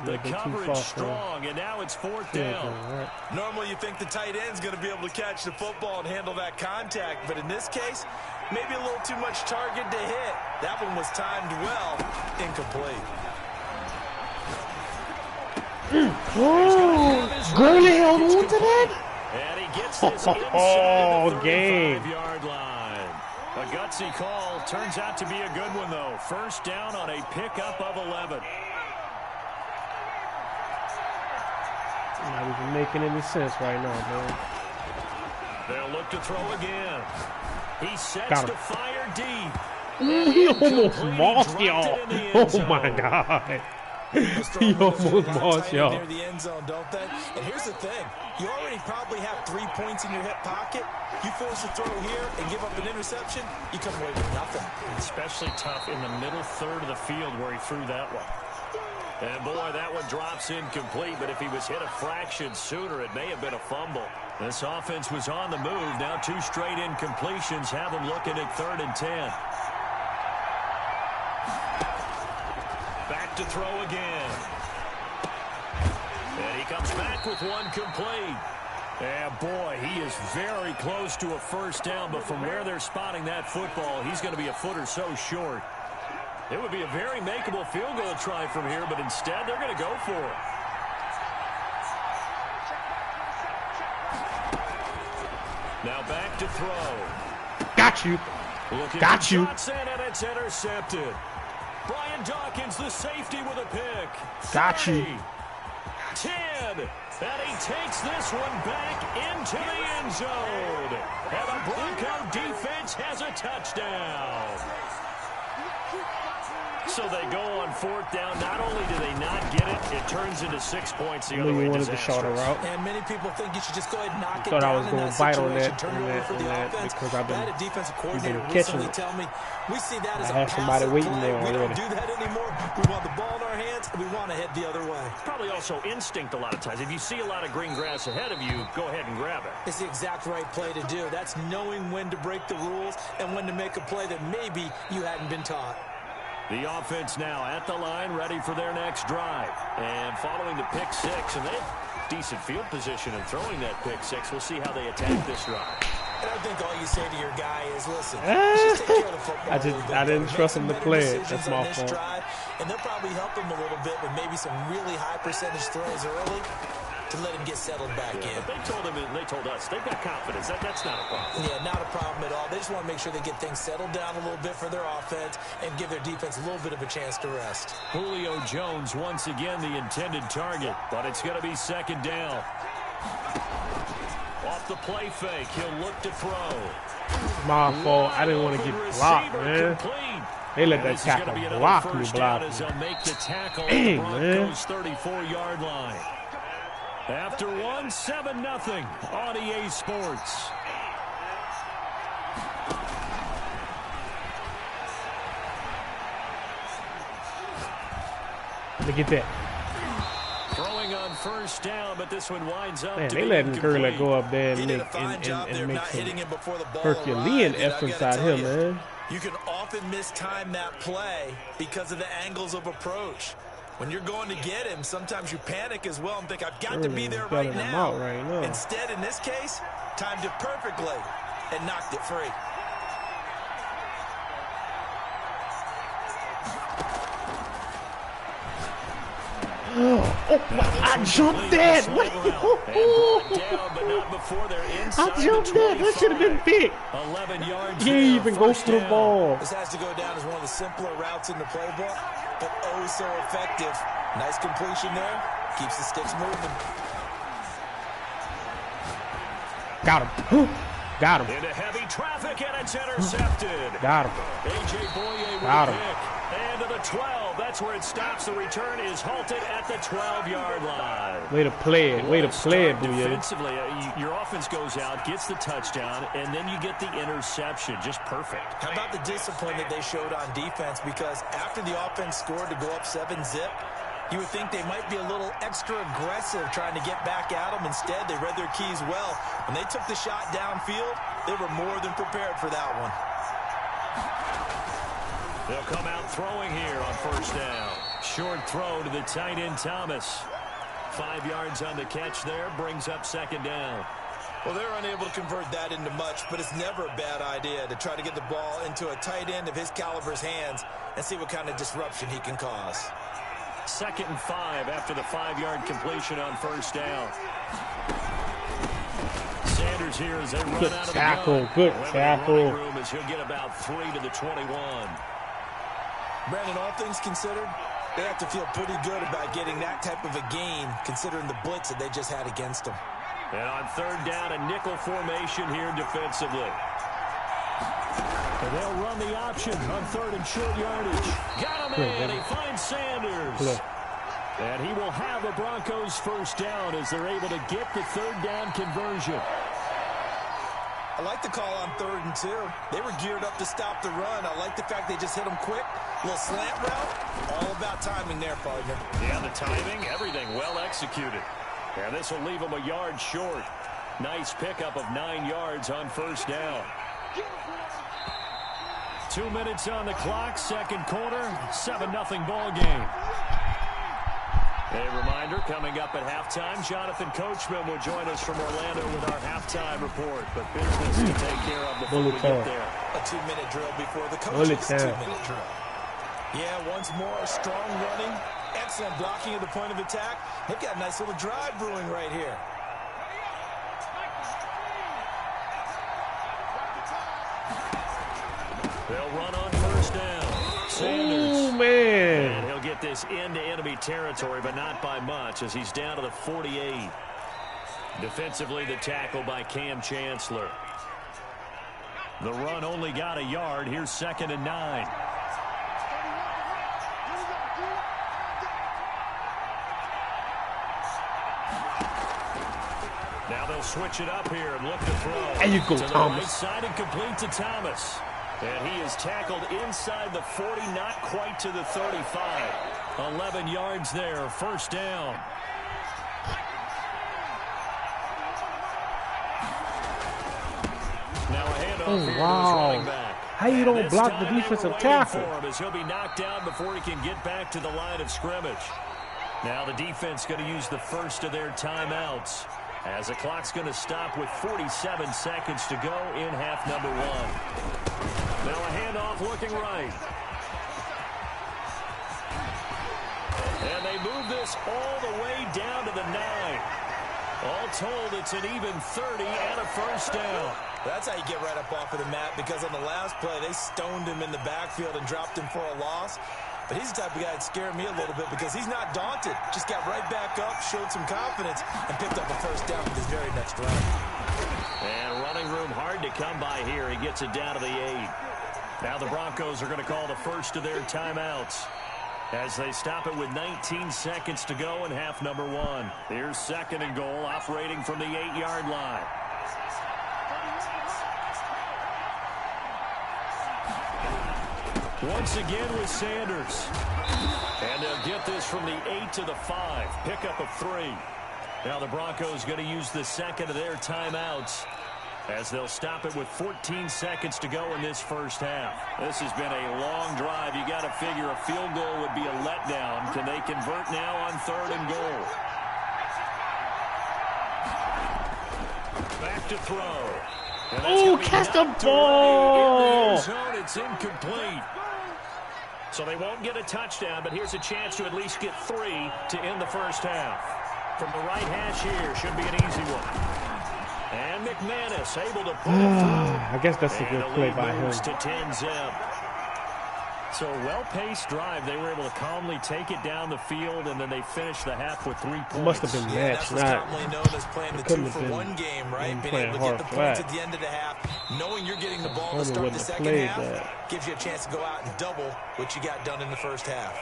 The coverage strong, and now it's 4th down. Normally you think the tight end's going to be able to catch the football and handle that contact, but in this case, maybe a little too much target to hit. That one was timed well, incomplete. Gurley held on to that? And he gets this inside the 35-yard line. A gutsy call. Turns out to be a good one, though. 1st down on a pickup of 11. Not even making any sense right now, man. They'll look to throw again. He sets to fire deep. He almost lost y'all. Oh, my God. He almost lost y'all. Near the end zone, don't they? And here's the thing. You already probably have 3 points in your hip pocket. You force a throw here and give up an interception, you come away with nothing. Especially tough in the middle 3rd of the field where he threw that one. And boy, that one drops incomplete, but if he was hit a fraction sooner, it may have been a fumble. This offense was on the move. Now 2 straight incompletions have them looking at 3rd and 10. Back to throw again. And he comes back with one complete. And boy, he is very close to a 1st down, but from where they're spotting that football, he's going to be a foot or so short. It would be a very makeable field goal try from here, but instead they're going to go for it. Now back to throw. Got Got you. Got you. And it's intercepted. Brian Dawkins, the safety, with a pick. Got you. 10. And he takes this one back into the end zone. And the Bronco defense has a touchdown. So they go on 4th down. Not only do they not get it, it turns into 6 points the other way. Wanted the shorter route. And many people think you should just go ahead and knock it Thought down. I was going to bite on that, turn it over for the offense. because I've been, I had a defensive coordinator catching recently it. tell me we see that as I a have somebody passive waiting play. there We don't already. do that anymore. We want the ball in our hands, and we want to head the other way. Probably also instinct a lot of times. If you see a lot of green grass ahead of you, go ahead and grab it. It's the exact right play to do. That's knowing when to break the rules and when to make a play that maybe you hadn't been taught. The offense now at the line, ready for their next drive. And following the pick 6, and they have decent field position in throwing that pick 6. We'll see how they attack this drive. And I think all you say to your guy is, listen, let's just take care of the football. I didn't trust him to play it. That's my fault. And they'll probably help him a little bit with maybe some really high percentage throws early to let him get settled back in. But they told him, and they told us, they've got confidence. That's not a problem. Yeah, not a problem at all. They just want to make sure they get things settled down a little bit for their offense and give their defense a little bit of a chance to rest. Julio Jones once again the intended target, but it's going to be 2nd down. Off the play fake, he'll look to throw. My fault. I didn't want to get blocked, man. They let that tackle block me, block me. Make the tackle on Dang, the Broncos' 34-yard line. After 1, 7-0 on EA Sports. Look at that. Throwing on 1st down, but this one winds up. Man, to they be letting Curly incomplete. go up there and He make did a fine job there, make not some hitting him before the ball Herculean arrived. efforts I out gotta here, tell you, man. You can often mistime that play because of the angles of approach. When you're going to get him, sometimes you panic as well and think, I've got to be there right now. Instead, in this case, timed it perfectly and knocked it free. I jumped that. I jumped that. That should have been picked. 11 yards. He didn't even go through the ball. This has to go down as one of the simpler routes in the playbook, but oh so effective. Nice completion there. Keeps the sticks moving. Got him. Got him. Into heavy traffic, and it's intercepted. Got him. A.J. Boye with Got a him. pick. And to the 12. That's where it stops. The return is halted at the 12-yard line. Way to play it. Way to play it, Boye. Defensively, your offense goes out, gets the touchdown, and then you get the interception. Just perfect. How about the discipline that they showed on defense? Because after the offense scored to go up 7-zip, you would think they might be a little extra aggressive trying to get back at them. Instead, they read their keys well. When they took the shot downfield, they were more than prepared for that one. They'll come out throwing here on 1st down. Short throw to the tight end, Thomas. 5 yards on the catch there, brings up 2nd down. Well, they're unable to convert that into much, but it's never a bad idea to try to get the ball into a tight end of his caliber's hands and see what kind of disruption he can cause. 2nd and 5 after the 5-yard completion on 1st down. Sanders here as they run out of the gun. Good tackle. Room as he'll get about 3 to the 21. Brandon, all things considered, they have to feel pretty good about getting that type of a gain, considering the blitz that they just had against them. And on 3rd down, a nickel formation here defensively. And they'll run the option on 3rd and short yardage. Got him in. He finds Sanders. And he will have the Broncos 1st down as they're able to get the 3rd down conversion. I like the call on 3rd and 2. They were geared up to stop the run. I like the fact they just hit them quick. A little slant route. All about timing there, partner. Yeah, the timing, everything well executed. And this will leave them a yard short. Nice pickup of 9 yards on 1st down. 2 minutes on the clock, 2nd quarter, 7-0 ball game. A reminder, coming up at halftime, Jonathan Coachman will join us from Orlando with our halftime report. But business to take care of before we get there. A 2-minute drill before the coach's 2-minute drill. Yeah, once more, strong running, excellent blocking at the point of attack. They've got a nice little drive brewing right here. They'll run on first down. Sanders. Oh, man. And he'll get this into enemy territory, but not by much as he's down to the 48. Defensively, the tackle by Cam Chancellor. The run only got a yard. Here's 2nd and 9. Now they'll switch it up here and look to throw. There you go, to the Thomas. right side and complete to Thomas. And he is tackled inside the 40, not quite to the 35. 11 yards there, first down. Now a handoff here to his running back. How you don't block the defensive tackle? As he'll be knocked down before he can get back to the line of scrimmage. Now the defense going to use the first of their timeouts, as the clock's going to stop with 47 seconds to go in half number 1. Now a handoff looking right. And they move this all the way down to the 9. All told, it's an even 30 and a first down. That's how you get right up off of the mat, because on the last play, they stoned him in the backfield and dropped him for a loss. But he's the type of guy that scared me a little bit because he's not daunted. Just got right back up, showed some confidence, and picked up a first down with his very next run. And running room hard to come by here. He gets it down to the 8. Now the Broncos are going to call the first of their timeouts as they stop it with 19 seconds to go in half number 1. Here's 2nd and goal, operating from the 8-yard line. Once again with Sanders. And they'll get this from the 8 to the 5. Pickup of 3. Now the Broncos going to use the second of their timeouts as they'll stop it with 14 seconds to go in this first half. This has been a long drive. You got to figure a field goal would be a letdown. Can they convert now on 3rd and goal? Back to throw. Oh, catch the ball! It's incomplete. So they won't get a touchdown, but here's a chance to at least get 3 to end the first half. From the right hash here, should be an easy one. And McManus able to pull it through. I guess that's a good play by him. To 10-zip. So well-paced drive. They were able to calmly take it down the field, and then they finished the half with 3 points. It must have been matched, that's not. commonly known as playing the 2-for-1 game, right? Being able to get the points at the end of the half, knowing you're getting the ball to start the second half, gives you a chance to go out and double what you got done in the first half.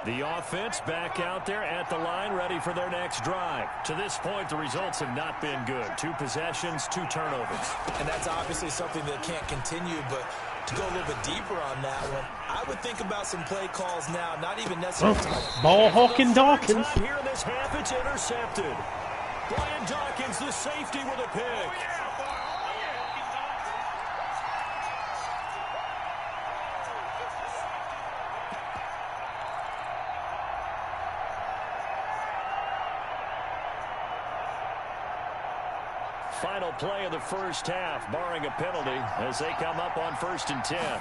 The offense back out there at the line, ready for their next drive. To this point, the results have not been good. 2 possessions, 2 turnovers. And that's obviously something that can't continue, but to go a little bit deeper on that one, I would think about some play calls now, not even necessarily. Ball hawking Dawkins. Here in this half, it's intercepted. Brian Dawkins, the safety, with a pick. Final play of the first half, barring a penalty, as they come up on 1st and 10.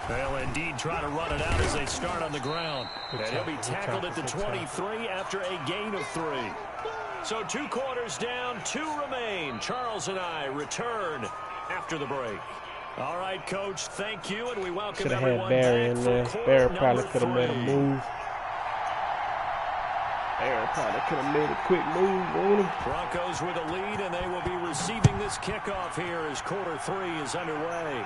They'll indeed try to run it out as they start on the ground. And he'll be tackled at the 23 after a gain of 3. So 2 quarters down, 2 remain. Charles and I return after the break. All right, Coach, thank you, and we welcome everyone back. Barry in there. Barry probably could have made a move. Barry probably could have made a quick move on him. Broncos with a lead, and they will be receiving this kickoff here as quarter 3 is underway.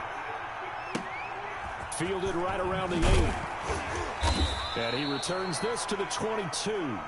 Fielded right around the 8. And he returns this to the 22.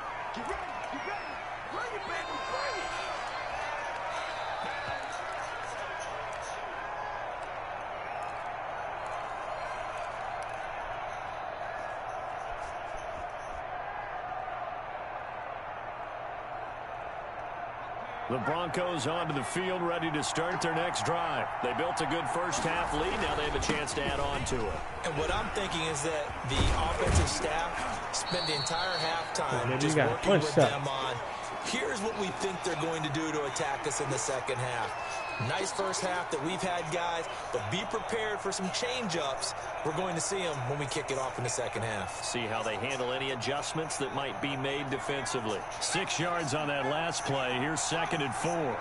The Broncos onto the field, ready to start their next drive. They built a good first half lead. Now they have a chance to add on to it. And what I'm thinking is that the offensive staff spent the entire halftime just working with them on, here's here's what we think they're going to do to attack us in the second half. Nice first half that we've had, guys, but be prepared for some change-ups. We're going to see them when we kick it off in the second half. See how they handle any adjustments that might be made defensively. 6 yards on that last play. Here's 2nd and 4.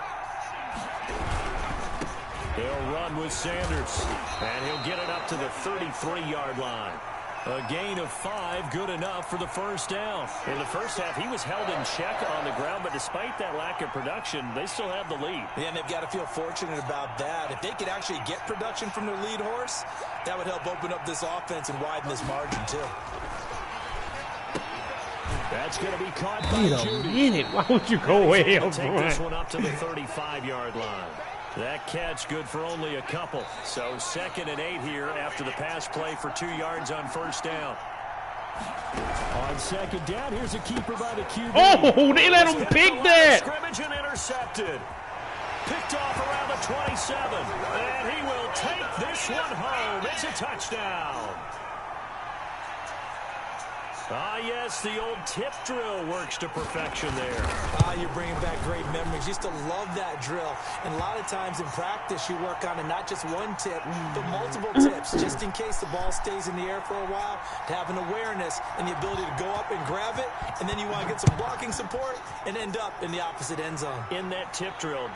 He'll run with Sanders, and he'll get it up to the 33-yard line. A gain of 5, good enough for the first down. In the first half, he was held in check on the ground, but despite that lack of production, they still have the lead. Yeah, and they've got to feel fortunate about that. If they could actually get production from their lead horse, that would help open up this offense and widen this margin, too. That's going to be caught by Wait a Judy. minute. Why would you go way up Take this front? one up to the 35-yard line. That catch good for only a couple. So 2nd and 8 here after the pass play for 2 yards on first down. On 2nd down, here's a keeper by the QB. Oh, they let him pick that. Scrimmage and intercepted. Picked off around the 27. And he will take this one home. It's a touchdown. Ah, yes, the old tip drill works to perfection there. You're bringing back great memories. Used to love that drill. And a lot of times in practice, you work on it, not just one tip, but multiple tips, just in case the ball stays in the air for a while, to have an awareness and the ability to go up and grab it, and then you want to get some blocking support and end up in the opposite end zone. In that tip drill,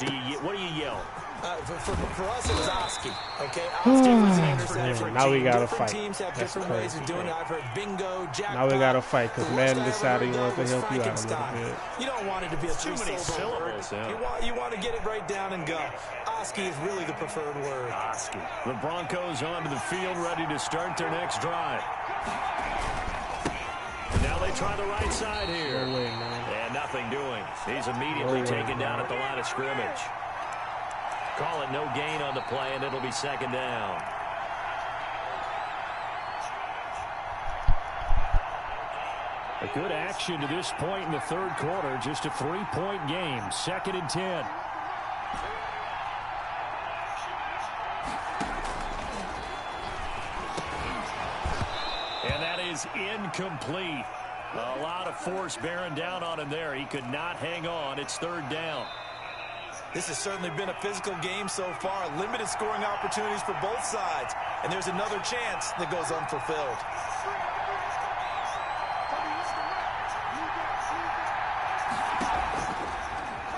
what do you yell? For us, it was Oski. Okay, Oski was an interception. Now we gotta Different fight. teams have That's different ways of crazy, doing bro. it. I've heard bingo, jackpot. Now we gotta fight because The man worst I decided he ever wanted to heard help you out a Frankenstein. little bit. You don't want it to be a Too many three-syllable word. syllables, You want to get it right down and go. Oski is really the preferred word. Oski. The Broncos onto the field, ready to start their next drive. Now they try the right side here. No way, man. And nothing doing. He's immediately taken down at the line of scrimmage. Call it no gain on the play, and it'll be 2nd down. A good action to this point in the third quarter. Just a 3-point game. 2nd and 10. And that is incomplete. A lot of force bearing down on him there. He could not hang on. It's 3rd down. This has certainly been a physical game so far. Limited scoring opportunities for both sides. And there's another chance that goes unfulfilled.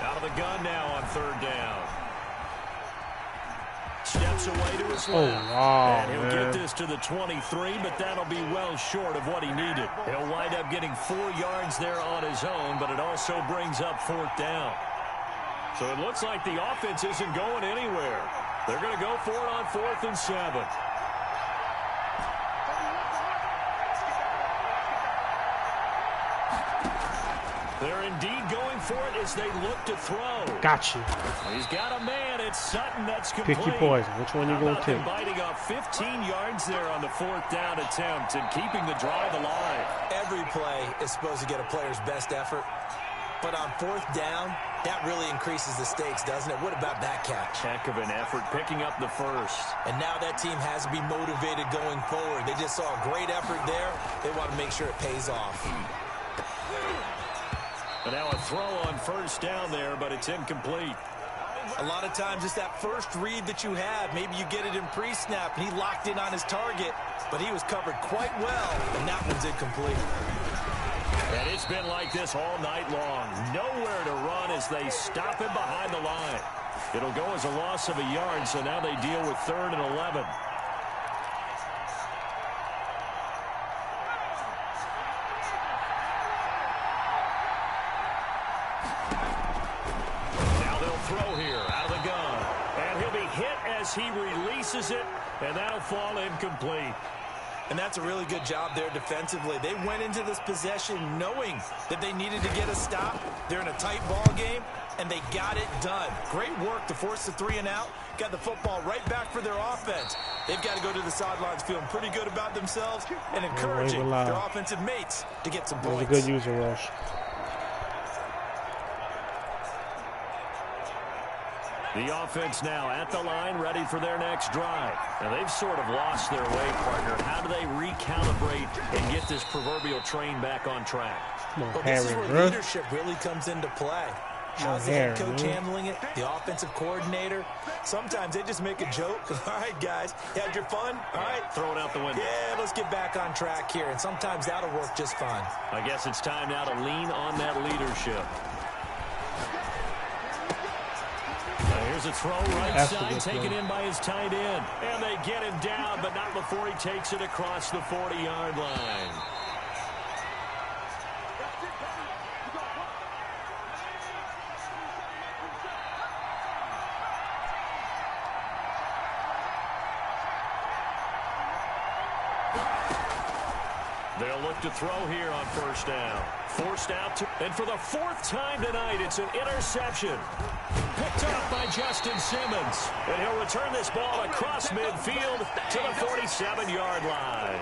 Out of the gun now on 3rd down. Steps away to his left. Oh, wow, and he'll man. get this to the 23, but that'll be well short of what he needed. He'll wind up getting 4 yards there on his own, but it also brings up 4th down. So it looks like the offense isn't going anywhere. They're going to go for it on 4th and 7. They're indeed going for it as they look to throw. Got you. He's got a man. It's Sutton. That's complete. Pick your poison. Which one you How gonna about take? them biting off 15 yards there on the 4th down attempt and keeping the drive alive. Every play is supposed to get a player's best effort. But on 4th down, that really increases the stakes, doesn't it? What about that catch? Heck of an effort picking up the first. And now that team has to be motivated going forward. They just saw a great effort there. They want to make sure it pays off. But now a throw on 1st down there, but it's incomplete. A lot of times it's that first read that you have. Maybe you get it in pre-snap, and he locked in on his target, but he was covered quite well, and that one's incomplete. And it's been like this all night long. Nowhere to run as they stop him behind the line. It'll go as a loss of a yard, so now they deal with 3rd and 11. Now they'll throw here out of the gun. And he'll be hit as he releases it, and that'll fall incomplete. And that's a really good job there defensively. They went into this possession knowing that they needed to get a stop. They're in a tight ball game, and they got it done. Great work to force the 3 and out. Got the football right back for their offense. They've got to go to the sidelines feeling pretty good about themselves and encouraging their offensive mates to get some points. That was a good user rush. The offense now at the line, ready for their next drive. Now, they've sort of lost their way, partner. How do they recalibrate and get this proverbial train back on track? Come on, Well, Harry, this is where bro. leadership really comes into play. How's the head coach handling it? The offensive coordinator? Sometimes they just make a joke. All right, guys, you had your fun? All right. Throw it out the window. Yeah, let's get back on track here, and sometimes that'll work just fine. I guess it's time now to lean on that leadership. Now here's a throw right side, taken in by his tight end. And they get him down, but not before he takes it across the 40-yard line. They'll look to throw here on first down. Forced out, and for the fourth time tonight, it's an interception. Picked up by Justin Simmons. And he'll return this ball across midfield to the 47-yard line.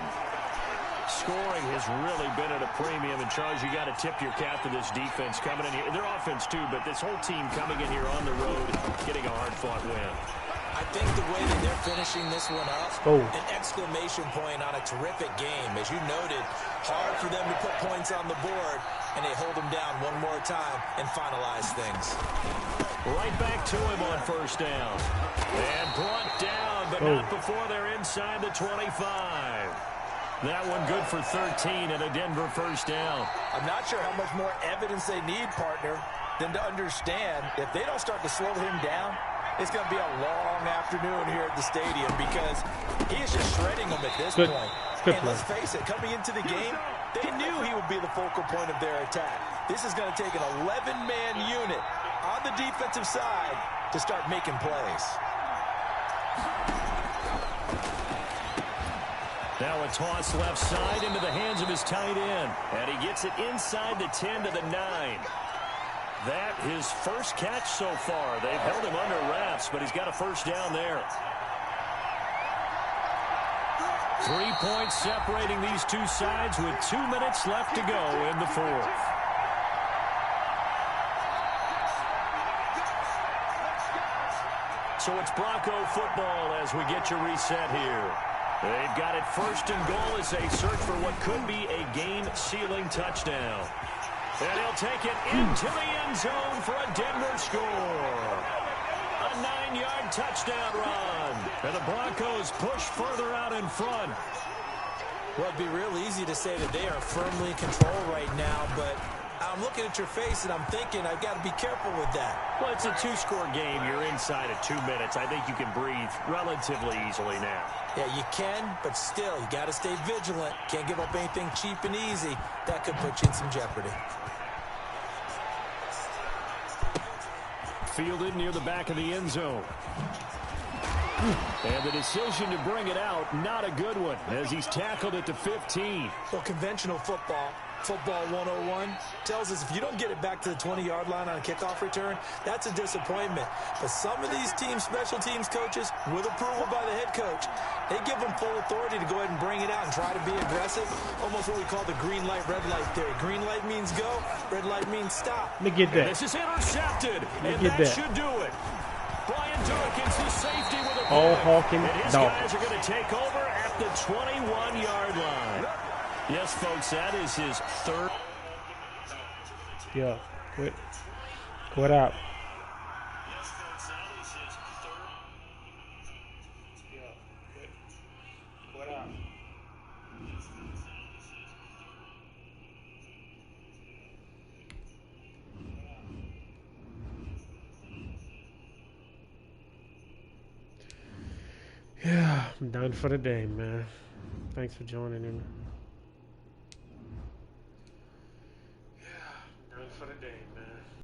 Scoring has really been at a premium. And, Charles, you got to tip your cap to this defense coming in here. Their offense, too, but this whole team coming in here on the road, getting a hard-fought win. I think the way that they're finishing this one up, an exclamation point on a terrific game. As you noted, hard for them to put points on the board, and they hold them down one more time and finalize things. Right back to him on first down. And brought down, but not before they're inside the 25. That one good for 13 and a Denver first down. I'm not sure how much more evidence they need, partner, than to understand if they don't start to slow him down, it's going to be a long afternoon here at the stadium because he is just shredding them at this point. And let's face it, coming into the game, they knew he would be the focal point of their attack. This is going to take an 11-man unit on the defensive side to start making plays. Now a toss left side into the hands of his tight end. And he gets it inside the 10 to the 9. That his first catch so far. They've held him under wraps, but he's got a first down there. 3 points separating these two sides with 2 minutes left to go in the fourth. So it's Bronco football as we get you reset here. They've got it first and goal as they search for what could be a game-sealing touchdown. And he'll take it into the end zone for a Denver score. A 9-yard touchdown run. And the Broncos push further out in front. Well, it'd be real easy to say that they are firmly in control right now, but I'm looking at your face and I'm thinking I've got to be careful with that. Well, it's a 2-score game. You're inside of 2 minutes. I think you can breathe relatively easily now. Yeah, you can, but still, you got to stay vigilant. Can't give up anything cheap and easy. That could put you in some jeopardy. Fielded near the back of the end zone. And the decision to bring it out, not a good one, as he's tackled at the 15. Well, conventional football 101, tells us if you don't get it back to the 20-yard line on a kickoff return, that's a disappointment. But some of these teams, special teams coaches, with approval by the head coach, they give them full authority to go ahead and bring it out and try to be aggressive. Almost what we call the green light, red light theory. Green light means go, red light means stop. Let me get that. And this is intercepted, and that should do it. Brian Dawkins, the safety with a all Hawkins. And his guys are going to take over at the 21-yard line. Yes, folks, that is his third. Yeah, quit out. Yeah, I'm done for the day, man. Thanks for joining in.